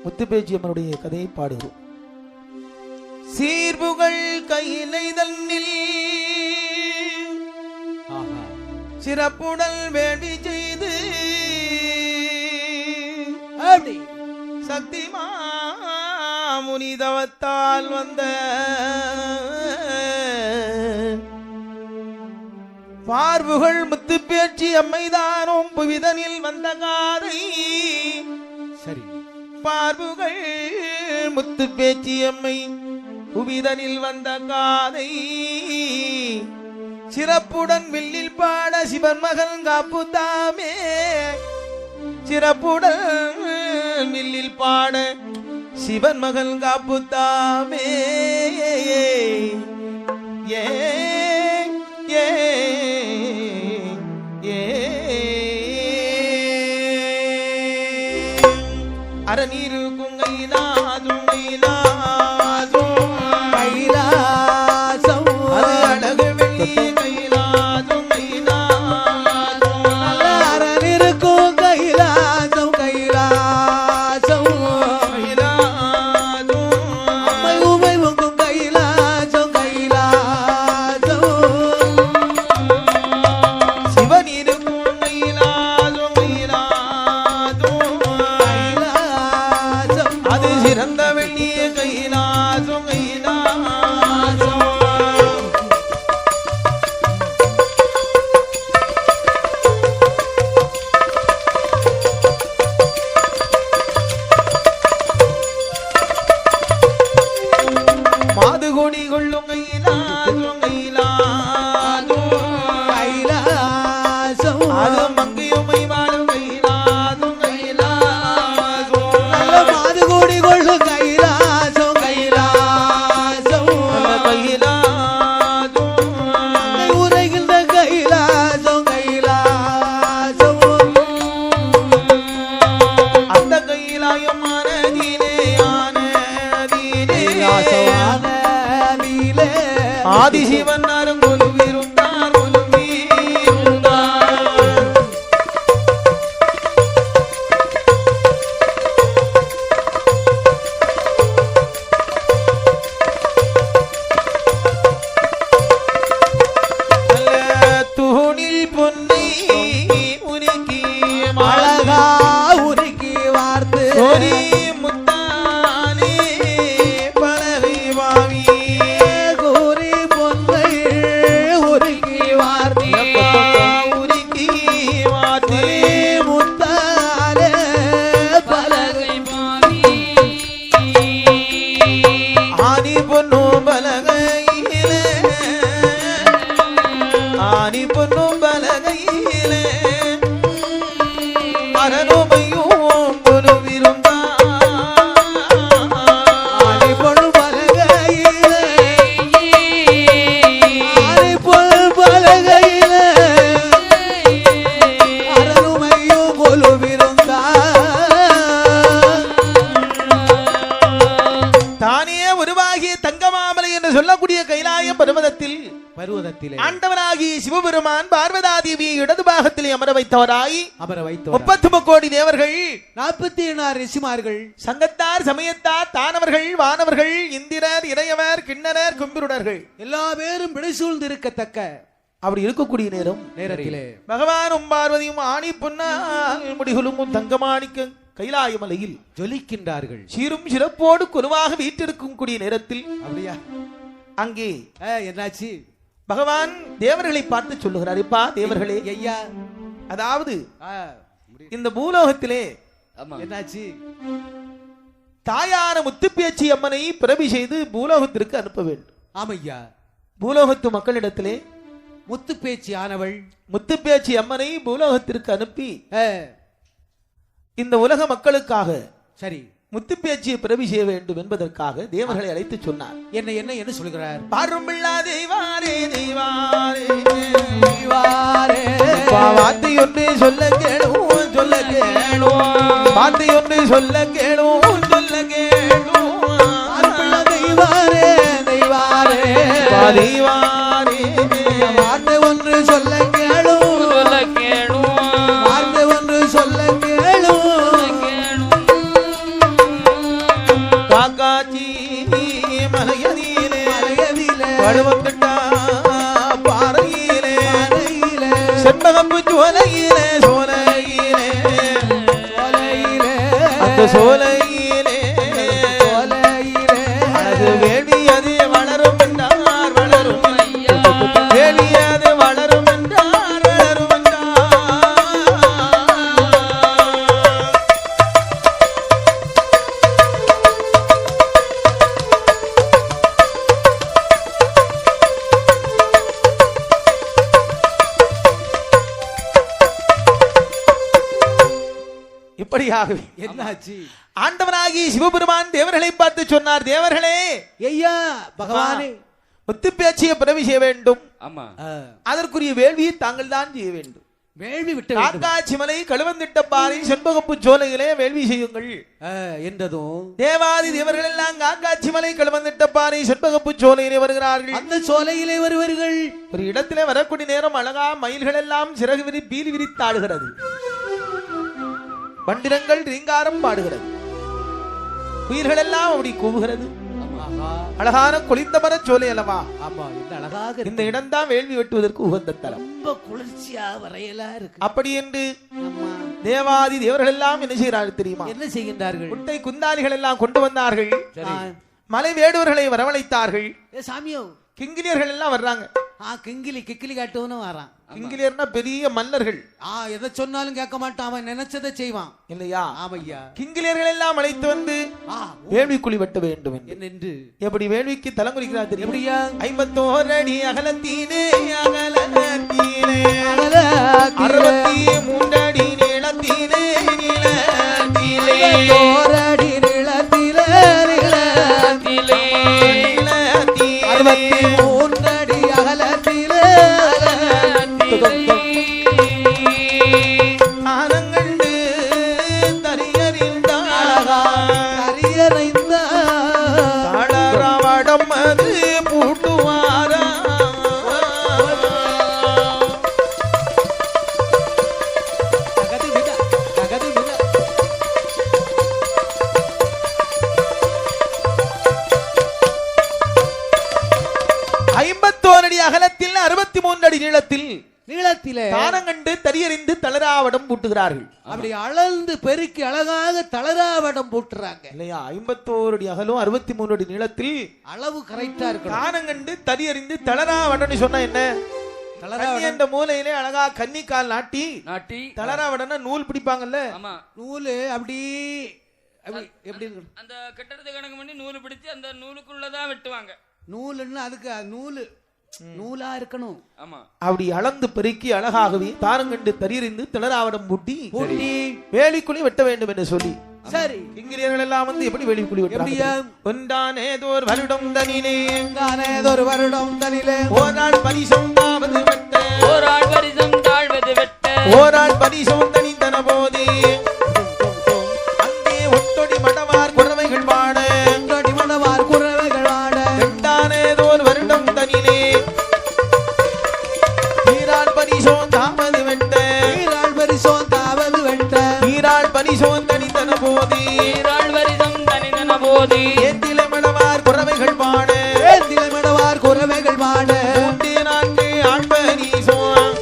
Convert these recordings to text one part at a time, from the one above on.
முத்துப்பேச்சி அம்மனுடைய கதையை பாடுகிறோம். சீர்புகள் கையிலை தன்னில் சிறப்புடல் வேண்டி செய்து சக்திமா முனிதவத்தால் வந்த பார்வுகள் முத்துப்பேச்சி அம்மைதானும் புவிதனில் வந்த காதை. சரி, பார்வுகள் முத்துப்பேச்சி அம்மை புவிதனில் வந்த காதை சிறப்புடன் வில்லில் பாட சிவன் மகன் காப்புத்தாமே. சிறப்புடன் வில்லில் பாட சிவன் மகன் காப்புத்தாமே. ஏ ஏ ஏ அரநீரு குங்கைலா துங்கைலா ஆதிசிவன் அருங்கொலுவிருந்தார் ஒலுவிருந்தார். தூணில் பொன்னை உருக்கி அழகா உருக்கி வார்த்து ஆண்டவனாகி சிவபெருமான் பார்வதாதேவியை இடது பாகத்திலே அமர வைத்தவராய் 33 கோடி தேவர்கள் 46 ரிஷிமார்கள் சங்கத்தார் சமயத்தார் தானவர்கள் வானவர்கள் இந்திரர் இறையவர் கிண்ணறர் கும்பிருடர்கள் எல்லா பேரும் விடைசூழ்ந்து இருக்கத்தக்க அப்படி இருக்கக்கூடிய நேரத்திலே பகவானும் பார்வதியும் ஆணி பொன்னால் முடிகளும் தங்கமாணிக்க கைலாய மலையில் ஜொலிக்கின்றார்கள். சீரும் சிறப்போடு குழுவாக வீட்டிருக்கும் கூடிய நேரத்தில் அப்படியா அங்கே என்னாச்சு? பகவான் தேவர்களை பார்த்து சொல்லுகிறார், இப்பா தேவர்களே ஐயா, அதாவது இந்த பூலோகத்திலே என்னாச்சு? தாயான முத்துப்பேச்சி அம்மனை பிறவி செய்து பூலோகத்திற்கு அனுப்ப வேண்டும். ஆமையா, பூலோகத்து மக்களிடத்திலே முத்துப்பேச்சி ஆனவள் முத்துப்பேச்சி அம்மனை பூலோகத்திற்கு அனுப்பி இந்த உலக மக்களுக்காக சரி முத்துப்பேச்சியை பிறவி செய்ய வேண்டும் என்பதற்காக தேவர்களை அழைத்து சொன்னார். என்ன சொல்கிறார்? பார்வம்பிள்ளா தெய்வாரே தெய்வாரே தெய்வாரே வார்த்தை ஒன்று சொல்ல கேளும் சொல்ல கேளும் வார்த்தை ஒன்று சொல்ல கேளும் சொல்ல கேளும் தெய்வாரே தெய்வாரே தெய்வாரே வார்த்தை ஒன்று சொல்ல கேளும் சொல்ல கேளும் வார்த்தை ஒன்று சொல்ல கேளும் கழுவந்திட்டா பாறையிலே செண்பகப்பு சோலையிலே சோலையிலே அந்த சோலையிலே அது வேள்வி அது வளரும் என்றார் வளரும் வேள்வி அது வளரும் என்றார் வளரும் என்றார். இப்படியாகவே என்னாச்சு? ஆண்டவனாகி சிவபெருமான் தேவர்களை பார்த்து சொன்னார், தேவர்களே ஐயா பகவானே, முத்து பேச்சிய பிறவி செய்ய வேண்டும். ஆமா, அதற்குரிய வேள்வியை தாங்கள் தான் செய்ய வேண்டும். வேள்வி விட்டு காக்காட்சிமலை கழுவந்திட்ட பாறை செண்பகப்பு சோலைகளே வேள்வி செய்யுங்கள் என்றதும் தேவாதி தேவர்கள் எல்லாம் காக்காட்சிமலை கழுவந்திட்ட பாறை செண்பகப்பு சோலையிலே வருகிறார்கள். அந்த சோலையிலே வருவர்கள் ஒரு இடத்திலே வரக்கூடிய நேரம் அழகா மயில்கள் எல்லாம் சிறகு விரி பீலி விரித்தாடுகிறது. பண்டிரங்கள் ரீங்காரம் பாடுகிறது. உயிர்கள் எல்லாம் அப்படி கூவுகிறது. அழகான குளிர்ந்த மர சோலை அல்லவா? ஆமா, இந்த அழகாக இந்த இடம் தான் வேள்வி வெட்டுவதற்கு உகந்த தலம். ரொம்ப குளிர்ச்சியா வரையலா இருக்கு. அப்படி என்று தேவாதி தேவர்கள் எல்லாம் என்ன செய்கிறார்கள் தெரியுமா? என்ன செய்கின்றார்கள்? குட்டை குந்தாலிகள் எல்லாம் கொண்டு வந்தார்கள். மலை வேடுவர்களை வரவழைத்தார்கள். சாமியோ, கிங்கிலியர்கள் எல்லாம் வர்றாங்க. கிங்கிலி காட்டுவனும் வரான். கிங்கிலியர்னா பெரிய மன்னர்கள். எதை சொன்னாலும் கேட்க மாட்டான், அவன் நினைச்சதை செய்வான் இல்லையா? ஆமையா. கிங்கிலியர்கள் எல்லாம் அழைத்து வந்து வேள்வி குழி வெட்ட வேண்டும் என்று எப்படி வேள்விக்கு தலம் குறிக்கிறார் தெரியும்? எப்படியா? 51 அடி அகலத்தீனே அகலத்தீனே 63 அடி நீளத்தீனே நீளத்தீலே 1 அடி நீளத்திலே நீளத்திலே 63 அடி அகலத்திலே ஆனங்கண்டு தரியறிந்த தளராவடம் அது பூட்டுவாரா அகலத்தில் 63 அடி நீளத்திலே தானங்கண்டு தரியறிந்து தளராவடம் பூட்டுகிறார்கள். அப்படி அளந்து பெருக்கி அழகாக தளராவடம் பூட்டுறாங்க இல்லையா? 51 அடி அகலும் 63 அடி நீளத்தில் அளவு கரெக்டா இருக்கு. தானங்கண்டு தரியறிந்து தளராவடம் சொன்னா என்ன? தளராவடம் என்ற மூலையிலே அழகா கன்னிக்கால் நாட்டி தளராவடம்னா நூல் பிடிப்பாங்கல்ல, நூலு அப்படி எப்படி அந்த கட்டடத்தை கணக்கு பண்ணி நூல் பிடிச்சு அந்த நூலுக்குள்ளதான் வெட்டுவாங்க. நூலுன்னு அதுக்கு நூலா இருக்கணும். ஆமா, அப்படி அளந்து பெருக்கி அழகாகவே தாரங்கண்டு தரியறிந்து திளராவடம் பூட்டி வேலிக்குழி வெட்ட வேண்டும் என்று சொல்லி சரி இங்கிலியர்கள் எல்லாம் வந்து எப்படி வேலிக்குழி வெட்டுறாங்க? ஒன்றானேதோர் வருடம் தனிலே ஓராள் பரிசம் தாவது வெட்ட ஓராள் பரிசம் தாழ்வது வெட்ட ஓராள் பரிசம் தனித்தன போதே அங்கே ஒட்டொடி மடவார் குறவைகள் பாட இரண்டானேதோர் வருடம் தனிலே ஈராள் பரிசோன் தாமது வெட்ட ஈராள் பரிசோன் தனித்தன போதே ஈராள் பரிசம் தனித்தன போதே ஏந்திலை மடவார் குறவைகள் பாட மூன்றே நான்கு ஆண்பரிசோன்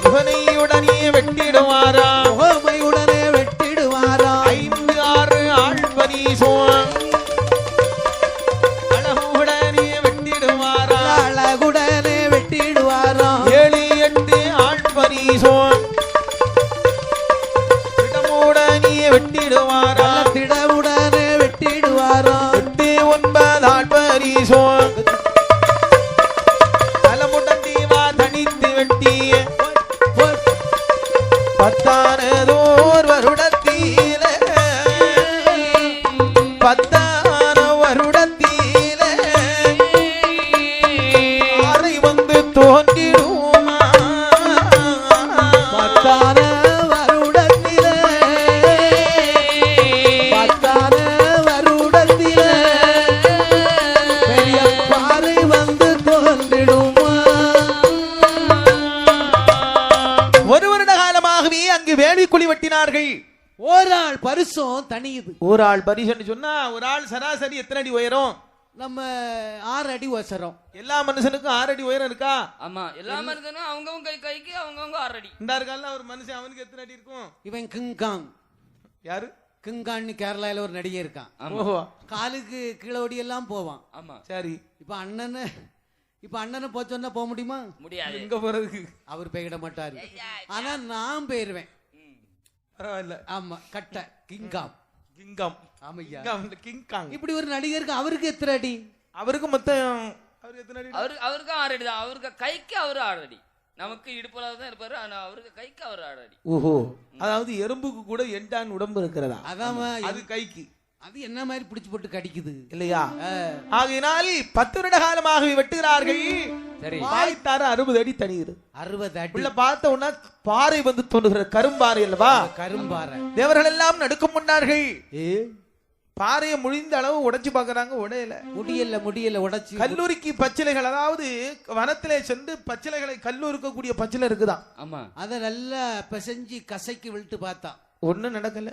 முகனையுடனே வெட்டிடுவாரா 5 6 ஆண்பரிசோன் அழகுடனே வெட்டிடுவாரா 7 8 ஆண்பரிசோன் திடமுடனே வெட்டிடுவாரா 8 9 ஆண்பரிசோன் தலமுடன் தீவா தனித்து வெட்டிய 10ஆனதோர் வருடத்திலே 10ஆன வருடத்திலே அறை வந்து தோன்றிடுமா 10ஆன வருடத்திலே பெரிய பாறை வந்து தோன்றிடுமா. ஒரு வருட காலமாகவே அங்கு வேள்விக்குழி வெட்டினார்கள். ஓராள் பரிசம் தனியுது. ஓராள் பரிசம் சொன்னா ஒரு ஆள் சராசரி எத்தனை அடி உயரம்? நம்ம 6 அடி உசரம். எல்லா மனுஷனுக்கும் 6 அடி உயரம் இருக்கா? ஆமா, எல்லா மனுஷனும் அவங்கவங்க கைக்கு அவங்கவங்க 6 அடி. இந்த இருக்கால ஒரு மனுஷன், அவனுக்கு எத்தனை அடி இருக்கும்? இவன் கிங்காங். யாரு? கிங்கான்னு கேரளால ஒரு நடிகை இருக்கான். ஓஹோ. காலுக்கு கீழோடி எல்லாம் போவான். ஆமா சரி. இப்ப அண்ணனை போச்சோன்னா போக முடியுமா? முடியாது. எங்க போறதுக்கு? அவர் பெய்யிட மாட்டாரு. ஆனா நான் போயிருவேன். பரவாயில்ல. ஆமா, கட்ட கிங்காம். கிங்காம். ஆமையா, கிங்காங். இப்படி ஒரு நடிகருக்கு அவருக்கு எத்தனை அடி? அவருக்கு மொத்தம் அவருக்கு எத்தனை அடி? அவருக்கு 6 அடி தான். அவருக்கு கைக்கு அவரு 6 அடி. நமக்கு இடுப்புல தான் இருப்பாரு, ஆனா அவருக்கு கைக்கு அவர் 6 அடி. ஓஹோ. அதாவது எறும்புக்கு கூட எண்டான் உடம்பு இருக்கிறதா? அதான் அது கைக்கு. அது என்ன மாதிரி பிடிச்சு போட்டு கடிக்குது இல்லையா? ஆகையினால் 10 வருட காலமாக வெட்டுகிறார்கள். சரி. வாய்த்தார 60 அடி தனியுது. 60 அடி உள்ள பார்த்த உடனே பாறை வந்து தோன்றுகிற கரும்பாறை அல்லவா? கரும்பாறை. தேவர்கள் எல்லாம் நடுக்கம் கொண்டார்கள். பாறையை முடிந்த அளவு உடைச்சு பாக்குறாங்க, உடையல. முடியல உடைச்சு. கல்லூரிக்கு பச்சிலைகள், அதாவது வனத்திலே சென்று பச்சிலைகளை கல்லூரிக்கக்கூடிய பச்சிலை இருக்குதான். ஆமா, அத நல்லா பிசைஞ்சு கசைக்கு விட்டு பார்த்தா ஒண்ணும் நடக்கல.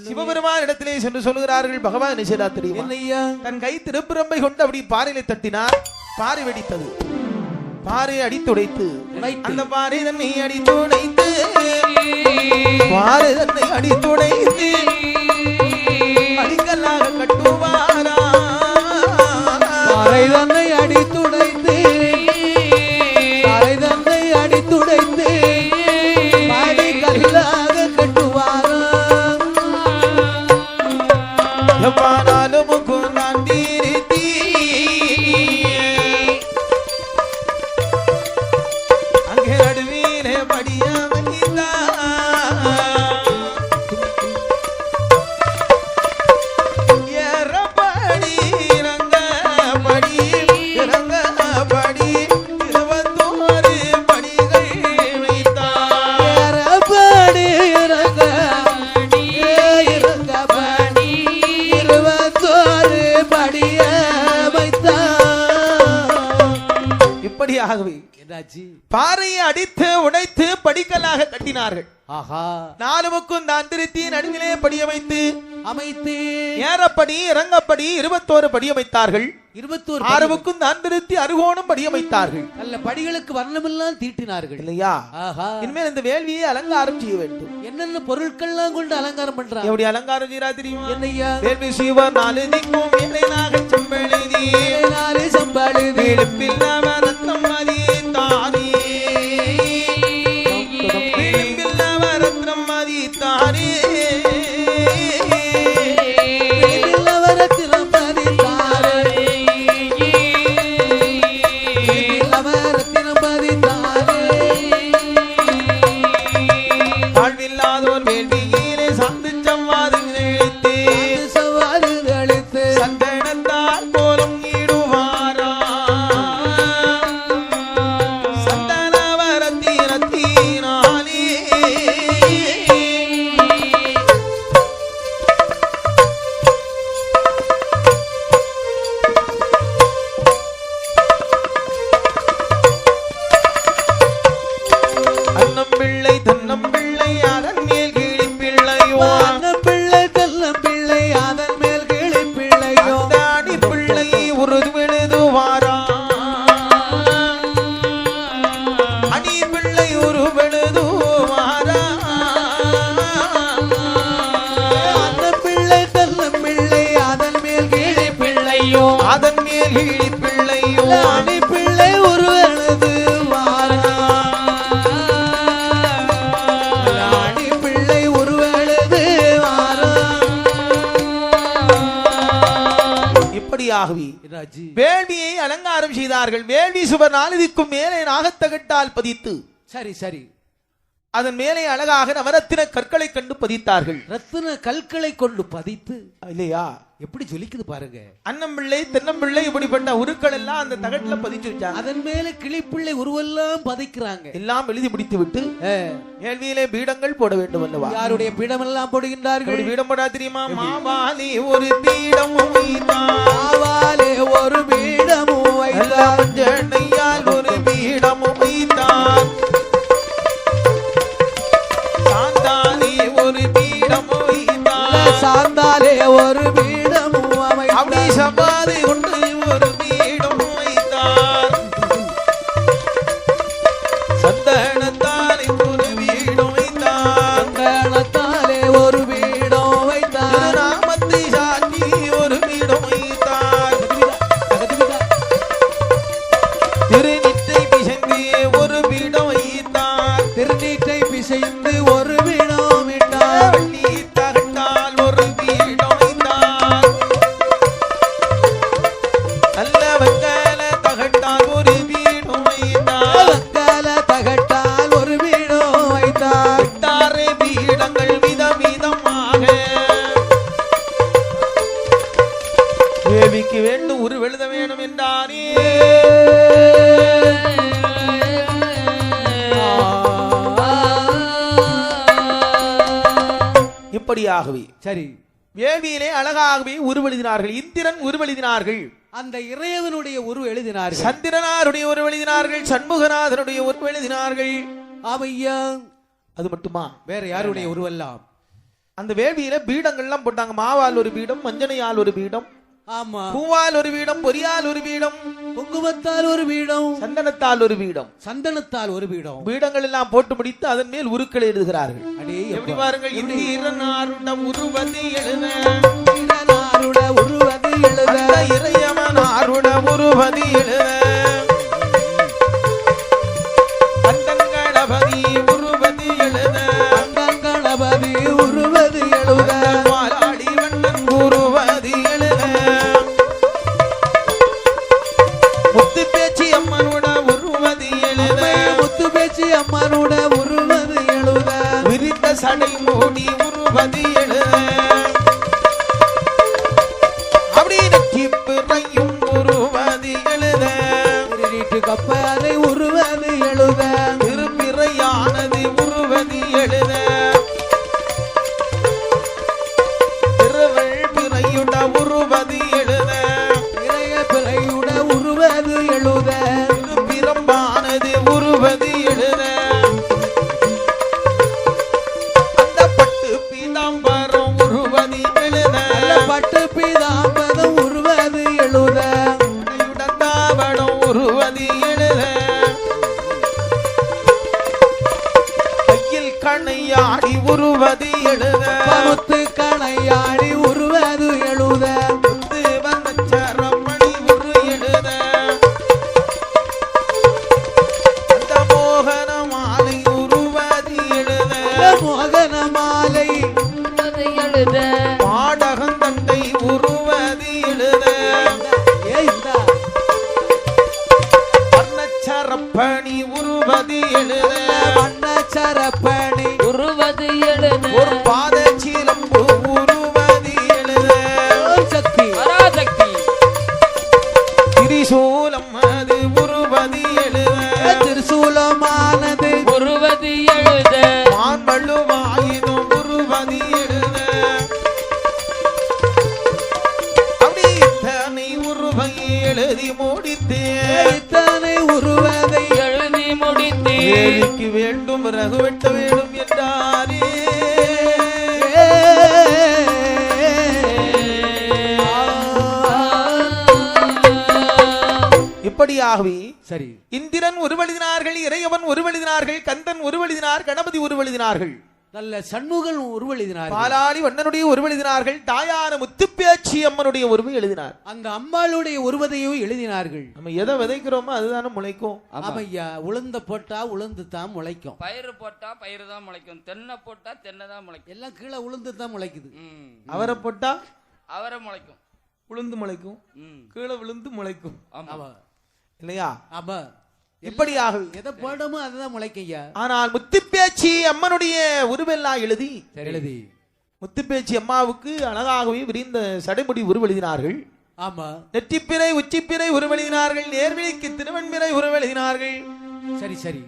சிவபெருமான் இடத்திலே சென்று சொல்லுகிறார்கள், பகவான் நிஷேதா தெரியும் என்னையா? தன் கை திருப்பிரம்பை கொண்டு அப்படி பாறையில தட்டினார். பாறை வெடித்தது. பாறை அடித்துடைத்து அந்த பாறை தன்னை அடித்துடைத்து பாறை தன்னை அடித்துடைத்து அடிக்கல்லாக கட்டுவாரா. பாறை தன்னை அடித்துடைத்து பாறை தன்னை அடித்துடைத்து அடிக்கல்லாக கட்டுவாரா. எவ்வாறாலும் நான் தீர்த்தி அங்கே நடுவிலே படிய ஏறப்படி இறங்கப்படி இறங்கப்படி 21 படிகள் வைத்தார். ஏறப்படி இறங்கப்படி இறங்கப்படி 21 படிய வைத்தார். இப்படியாகவே என்னாச்சு? பாறையை அடித்து உடைத்து படிக்கல்லாக கட்டினார்கள். ஆஹா. 4 பக்கம் தாந்திரத்தி நடுவிலே படியமைத்து அமைத்து ஏறப்படி இறங்கப்படி 21 படியமைத்தார்கள். 21 6 பக்கம் தாந்திரத்தி அருகோணம் படியமைத்தார்கள். நல்ல படிகளுக்கு வர்ணமெல்லாம் தீட்டினார்கள் இல்லையா? ஆஹா. இனிமேல் இந்த வேள்வியை அலங்காரம் செய்ய வேண்டும். என்னென்ன பொருட்கள்லாம் கொண்டு அலங்காரம் பண்றாங்க? எப்படி அலங்காரம் செய்யறா தெரியுமா? என்னையா? வேள்வி சிவர் 4 திக்கும் மேலையாக செம்பெழுதி 4 செம்பழுதி இடுப்பில் நவரத்னம் மதித்தானே இடுப்பில் நவரத்னம் மதித்தானே நவரத்னம் மதித்தானே நவரத்னம் மதித்தானே. வாழ்வில்லாதோர் வேள்வியிலே சாந்து சம்வாது நினைத்து சவாறு அளித்து சந்தனத்தால் கோலம் ஈடுவாரா. சந்தனவரத்தினத்தினாலே அன்னம் பிள்ளை தன்னம் பிள்ளை அதன் மேல் கிளி பிள்ளையோ பிள்ளை தெல்லம் பிள்ளை அதன் மேல் கிளி பிள்ளையோ தாடி பிள்ளை உருது விழுதுவாரா. அடி பிள்ளை உரு விழுதுவாரா. அந்த பிள்ளை தெல்லம் பிள்ளை அதன் மேல் கிளி பிள்ளையோ அதன் மேல் கிளி பிள்ளையோ அணி பிள்ளை ஒரு எழுது வாரா. அணி பிள்ளை ஒரு எழுது வாரா. இப்படியாகவே வேள்வியை அலங்காரம் செய்தார்கள். வேள்வி சுவர் 4 திக்கும் மேலே நாகத்தகட்டால் பதித்து சரி சரி அதன் மேலே அழகாக நவரத்தின கற்களை கண்டு பதித்தார்கள். ரத்தின கற்களை கொண்டு பதித்து இல்லையா? எப்படி ஜொலிக்குது பாருங்க. அன்னம் பிள்ளை தென்னம் பிள்ளை இப்படிப்பட்ட உருக்கள் எல்லாம் அந்த தகட்டுல பதிச்சு வச்சாங்க. அதன் மேல கிளிப்பிள்ளை உருவெல்லாம் பதிக்கிறாங்க. எல்லாம் எழுதி முடித்து விட்டு வேள்வியிலே பீடங்கள் போட வேண்டும் அல்லவா? யாருடைய பீடம் எல்லாம் போடுகின்றார்கள்? பீடம் போடா தெரியுமா? மாவாலி ஒரு பீடம் மாவாலே ஒரு பீடம் ஜனையால் ஒரு பீடம் வைத்தான். சாந்தாலே ஒரு பீடம் வைத்தான். சாந்தாலே ஒரு பீடம் அப்படி சமாதி கொண்டு வேள்விக்கு வேண்டும் உரு எழுத வேணும் என்றானே. இப்படியாகவே சரி வேள்வியிலே அழகாகவே உருவெழுதினார்கள். இந்திரன் உருவெழுதினார்கள், அந்த இறைவனுடைய உருவ எழுதினார்கள், சந்திரனாருடைய உருவெழுதினார்கள், சண்முகநாதனுடைய உருவெழுதினார்கள். ஆமையா அது மட்டுமா, வேற யாருடைய உருவெல்லாம் அந்த வேள்வியில பீடங்கள்லாம் போட்டாங்க. மாவால் ஒரு பீடம், மஞ்சனையால் ஒரு பீடம், ஆமா பூவால் ஒரு பீடம், பொரியால் ஒரு பீடம், குங்குமத்தால் ஒரு பீடம், சந்தனத்தால் ஒரு பீடம், சந்தனத்தால் ஒரு பீடம், பீடங்கள் எல்லாம் போட்டு முடித்து அதன் மேல் உருக்களை எழுதுகிறார்கள். அடே எப்படி பாருங்கள், இந்திரனாருட உருவதி எழுத, இந்திரனாருட உருவதி எழுத, இறையவனாருட உருவதி எழுத, அந்தன் கணபதி உருவதி எழுத, அந்தன் கணபதி உருவதி எழுத, மாலாடி வண்ணன் உருவதி எழுத, முத்து பேச்சி அம்மனுட உருவதி எழுத, முத்து பேச்சி அம்மனுட உருவதி எழுத, விரித்த சடை மூடி உருவதி எழுத, அப்படி நெற்றி பிறையும் உருவதி எழுத, வீட்டு கப்பலை உருவதி எழுத, திருப்பிறையானது உருவதி எழுத, திருவள் பிறையுட உருவதி எழுத, இறைய பிறையுட உருவதி எழுத, திருப்பிரம்பானது உருவதி எழுத, அந்த பட்டு பீதாம்பரம் உருவதி எழுத, பட்டு பீதாம்பரம் உருவதி எழுத, தாவடம் உருவதி எழுத, கையில் கணையாடி உருவதி எழுத, முத்து கணையாடி உருவது எழுத, முத்து வண்ணச்சரமணி உரு எழுத, அந்த மோகன மாலை உருவதி எழுத, மோகன மாலை எழுத பாடகந்தண்டை உருவதி எழுத, வண்ணச்சரப்பணி உருவதி எழுத, வண்ணச்சரப்பணி உருவது எழுத ஒரு பாத சீலம்பு உருவதி எழுத, சக்தி பராசக்தி திரிசூலம் அது உருவதி எழுத, திருசூலமானது உருவது எழுத மான்மழுவாயினும் உருவதி எழுத, அப்படி இத்தனை உருவை எழுதி முடித்தேன். இத்தனை உருவதை எழுதி முடித்தே வேலிக்கு வேண்டும் ரகு வெட்ட வேண்டும் என்றாரே. இப்படியாகவே சரி இந்திரன் உருவெழுதினார்கள், இறையவன் உருவெழுதினார்கள், கந்தன் உருவெழுதினார், கணபதி உருவெழுதினார்கள், நல்ல சண்முகன் உருவெழுதினார், பாலாளி வண்ணனுடைய உருவெழுதினார்கள், தாயான முத்துப்பேச்சி அம்மனுடைய உருவை எழுதினார். அந்த அம்பாளுடைய உருவதையும் எழுதினார்கள். நம்ம எதை விதைக்கிறோமோ அதுதானே முளைக்கும். ஆமையா, உளுந்த போட்டா உளுந்து தான் முளைக்கும், பயிறு போட்டா பயிறு தான் முளைக்கும், தென்னை போட்டா தென்னை தான் முளைக்கும், எல்லாம் கீழே உளுந்து தான் முளைக்குது. அவரை போட்டா அவரை முளைக்கும், உளுந்து முளைக்கும், கீழே விழுந்து முளைக்கும், ஆமா இல்லையா? ஆமா, இப்படியாக எதை போடமோ அதுதான் முளைக்கையா. ஆனால் முத்துப்பேச்சி அம்மனுடைய உருவெல்லாம் எழுதி எழுதி முத்துப்பேச்சி அம்மாவுக்கு அழகாகவே விரிந்த சடைமுடி உருவெழுதினார்கள். ஆமா நெற்றிப்பிறை உச்சிப்பிறை உருவெழுதினார்கள், நேர்விழிக்கு திருவன்பிறை உருவெழுதினார்கள். சரி சரி,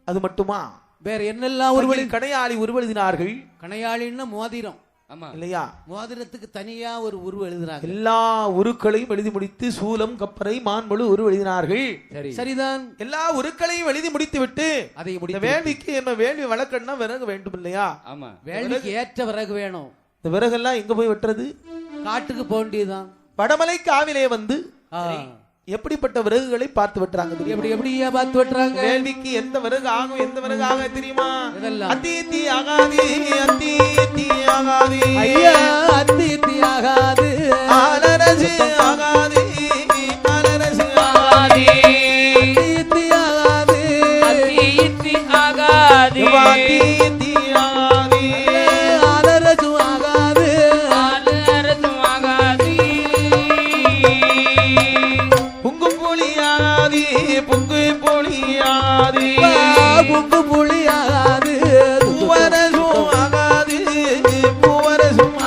அது மட்டுமா, வேற என்னெல்லாம் உருவெளி, கடையாளி உருவெழுதினார்கள். கணையாளின்னா மோதிரம், ஆமா இல்லையா? மோதிரத்துக்கு தனியா ஒரு உருவ எழுதுறாங்க. எல்லா உருக்களையும் எழுதி முடித்து சூலம் கப்பரை மான்மழு உரு எழுதினார்கள். சரிதான், எல்லா உருக்களையும் எழுதி முடித்து விட்டு அதை இந்த வேள்விக்கு என்ன வேள்வி வளர்க்கணும்னா விறகு வேண்டும் இல்லையா? ஆமா, வேள்விக்கு ஏற்ற விறகு வேணும். இந்த விறகெல்லாம் எங்க போய் வெட்டுறது? காட்டுக்கு போக வேண்டியதுதான். வடமலை காவிலே வந்து எப்படிப்பட்ட விறகுகளை பார்த்து வெட்டுறாங்க தெரியுமா? எப்படி எப்படியா பார்த்து வெட்டுறாங்க? வேள்விக்கு எந்த விறகு ஆகும், எந்த விறகு ஆக தெரியுமா? இதெல்லாம் அத்தீத்தி ஆகாது, அத்தீத்தி ஆகாது, ஐயா அத்தீத்தி ஆகாது, ஆலரசு ஆகாது, ஆலரசு ஆகாது, அத்தீத்தி ஆகாது, அத்தீத்தி ஆகாது, அத்தீத்தி ஆகாது, ஆலரசு ஆகாது, ஆலரசு ஆகாது, புங்கு புளி ஆகாது, புங்கு புளி ஆகாது, புங்கு புளி ஆகாது, பூவரசும் ஆகாது, பூவரசும்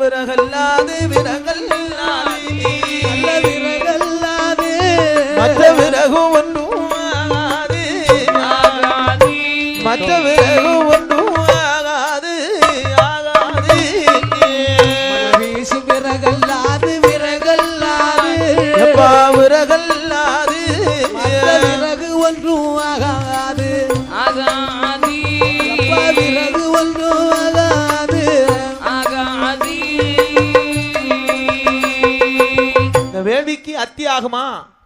விறகல்லாது விறகல்லாது நல்ல விறகல்லாது மற்ற விறகு ஒன்றும் ஆகாது மற்ற விறகு ஒன்றும் ஆகாது ஆகாது வீசும் விறகல்லாது விறகல்லாது எப்பா விறகல்லாது மற்ற விறகு ஒன்றும் ஆகாது அப்பா விறகு ஒன்றும் ஆகாது இந்த வேள்விக்கு அத்தி ஆகுமா?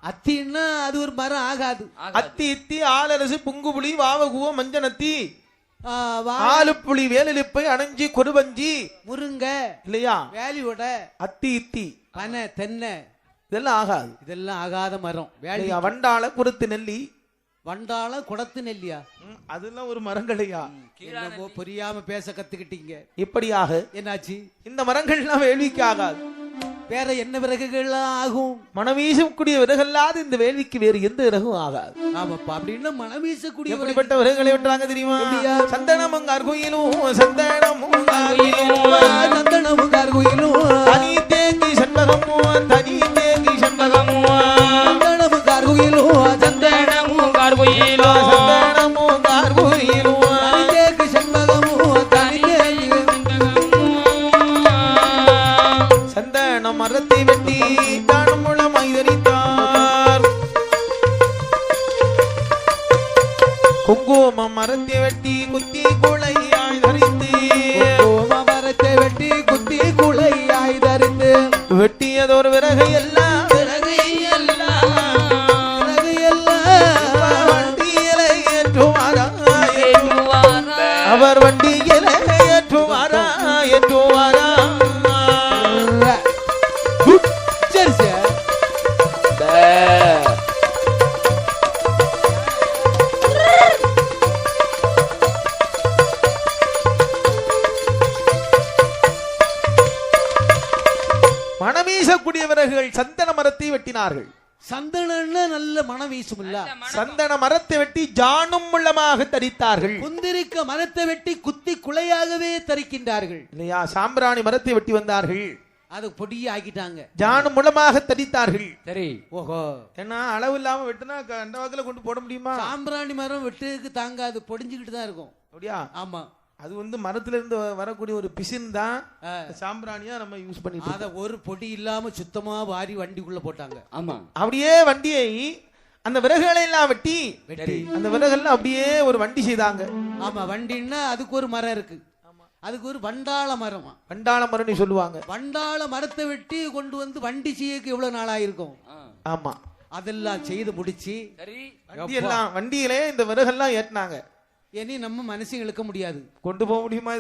அத்தின்னா அது ஒரு மரம் ஆகாது. அத்தி இத்தி ஆலரசு புங்குபுளி வாவகுவ மஞ்சனத்தி வா- ஆலுப்புளி வேலிலிப்பை அணைஞ்சி கொடுவஞ்சி முருங்க இல்லையா? வேலியோட அத்தி இத்தி பனை தென்னை இதெல்லாம் ஆகாது. இதெல்லாம் ஆகாத மரம். வேலி இல்லையா? வண்டாள குருத்து நெல்லி வண்டாள குடத்து நெல்லியா? அதெல்லாம் ஒரு மரங்களையா? என்னமோ புரியாம பேச கத்துக்கிட்டீங்க. இப்படியாக என்னாச்சு? இந்த மரங்கள்லாம் வேள்விக்கு ஆகாது. வேற என்ன விறகுகள்லாம் ஆகும்? மனம் வீசக்கூடிய விறகல்லாது இந்த வேள்விக்கு வேறு எந்த விறகும் ஆகாது. ஆமாப்பா. அப்படின்னா மனம் வீசக்கூடிய எப்படிப்பட்ட விறகுகளை விட்டுறாங்க தெரியுமா? எப்படியா? சந்தனமும் கர்குயிலும் சந்தனமும் சந்தனமும் கார்குயிலும் தனி தேங்கி சண்பகமும் தனி தேங்கி சண்பகமும் சந்தனமும் கார்குயிலும் சந்தனமும் கார்குயிலும் சந்தனமும் கர்குயிலும் தனிதேக்கு செண்பகமும் தனிதேக்கு சந்தன மரத்தை வெட்டி தானும் மூலமாய் தரித்தார். குங்கும மரத்தை வெட்டி குத்தி குளையாய் தரித்து மரத்தை வெட்டி குத்தி குளையாய் தரித்து வெட்டியதொரு விறகை எல்லாம் விறகு எல்லாம் வண்டியிலே ஏற்றுவாரா அவர் வண்டியிலே ஏற்றுவாரா ஏற்றுவாரா சரி சார். மணமீசக்கூடிய விறகுகள் சந்தன மரத்தை வெட்டினார்கள். சந்தனம்னா நல்ல மனம் வீசும் இல்ல? சந்தன மரத்தை வெட்டி ஜானும் முள்ளமாக தரித்தார்கள். குந்திரிக்க மரத்தை வெட்டி குத்தி குலையாகவே தரிக்கின்றார்கள் இல்லையா? சாம்பிராணி மரத்தை வெட்டி வந்தார்கள். அது பொடியை ஆக்கிட்டாங்க. ஜானும் முள்ளமாக தரித்தார்கள். சரி. ஓஹோ. ஏன்னா அளவு இல்லாம வெட்டினா அந்த வகையில கொண்டு போட முடியுமா? சாம்பிராணி மரம் வெட்டுக்கு தாங்காது, பொடிஞ்சுக்கிட்டு தான் இருக்கும். அப்படியா? ஆமா. அது மரத்துல இருந்து வரக்கூடிய ஒரு பிசின் தான் சாம்பிராணியா நம்ம யூஸ் பண்ணிட்டு அத ஒரு பொடி இல்லாம சுத்தமா வாரி வண்டிக்குள்ள போட்டாங்க. ஆமா. அப்படியே வண்டியை அந்த விறகுகளை எல்லாம் வெட்டி அந்த விறகுலாம் அப்படியே ஒரு வண்டி செய்தாங்க. ஆமா. வண்டின்னா அதுக்கு ஒரு மரம் இருக்கு. அதுக்கு ஒரு வண்டாள மரம். வண்டாள மரம்னு சொல்லுவாங்க. வண்டாள மரத்தை வெட்டி கொண்டு வந்து வண்டி செய்யக்கு எவ்வளவு நாளா இருக்கும்? ஆமா. அதெல்லாம் செய்து முடிச்சு வண்டியிலே இந்த விறகெல்லாம் ஏற்றினாங்க. இனி நம்ம மனசு இழுக்க முடியாது. கொண்டு போக முடியுமா?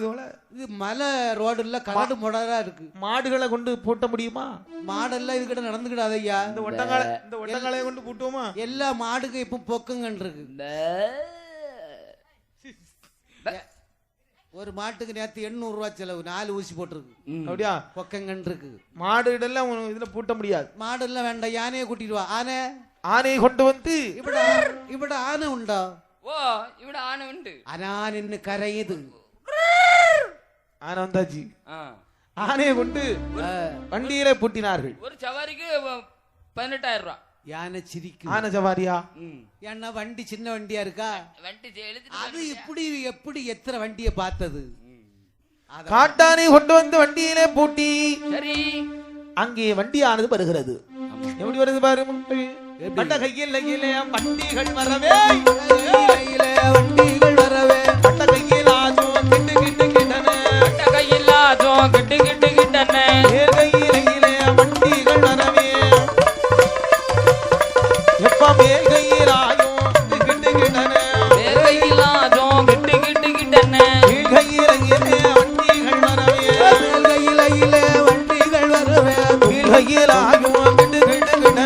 இது மலை ரோடு இல்ல, கரடு முடரா இருக்கு. மாடுகளை கொண்டு பூட்ட முடியுமா? மாடெல்லாம் இதுகிட்ட நடந்துக்கிடாது ஐயா. இந்த ஒட்டங்காலை கொண்டு பூட்டுவோமா? எல்லா மாடுக்கு இப்ப பொக்கங்கன் இருக்கு. ஒரு மாட்டுக்கு நேத்து 800 ரூபாய் செலவு, 4 ஊசி போட்டிருக்கு. அப்படியா? பொக்கங்கன் இருக்கு. மாடு எல்லாம் இதுல பூட்ட முடியாது. மாடு எல்லாம் வேண்டாம், யானையை கூட்டிட்டு வா. ஆனையை கொண்டு வந்து ഇവിടെ ആന ഉണ്ടോ? ஓ ഇവിടെ ஆனை உண்டு. അനാ നിന്ന് കരയത്. ஆனை வந்தாச்சு. ஆனையை கொண்டு வண்டியிலே பூட்டினார்கள். ஒரு சவாரிக்கு 18,000 ரூபாய். யானை சிரிக்கும். ஆனை சவாரியா? ஏன்னா வண்டி சின்ன வண்டியா இருக்கா? வண்டி அது எப்படி எத்தனை வண்டியை பார்த்தது? காட்டானை கொண்டு வந்து வண்டியிலே பூட்டி சரி அங்கே வண்டியானது வருகிறது. எப்படி வருது பாருங்க. பட்ட கையில் வண்டிகள் வரவே வண்டிகள் வரவே பட்ட கையில் ஆஜும் கிட்டு கிட்டு கிட்டன பட்ட கையில் ஆஜும் கிட்டு கிட்டு கிட்டன கையிலே வண்டிகள் வரவே எப்ப மேல் கையில் ஆஜும் கிட்டு கிட்டன கையில் ஆஜும் கிட்டு கிட்டு கிட்டன கையிலே வண்டிகள் வரவே கையிலே வண்டிகள் வரவே கையில் ஆஜும் கிட்டு கிட்டு கிட்டன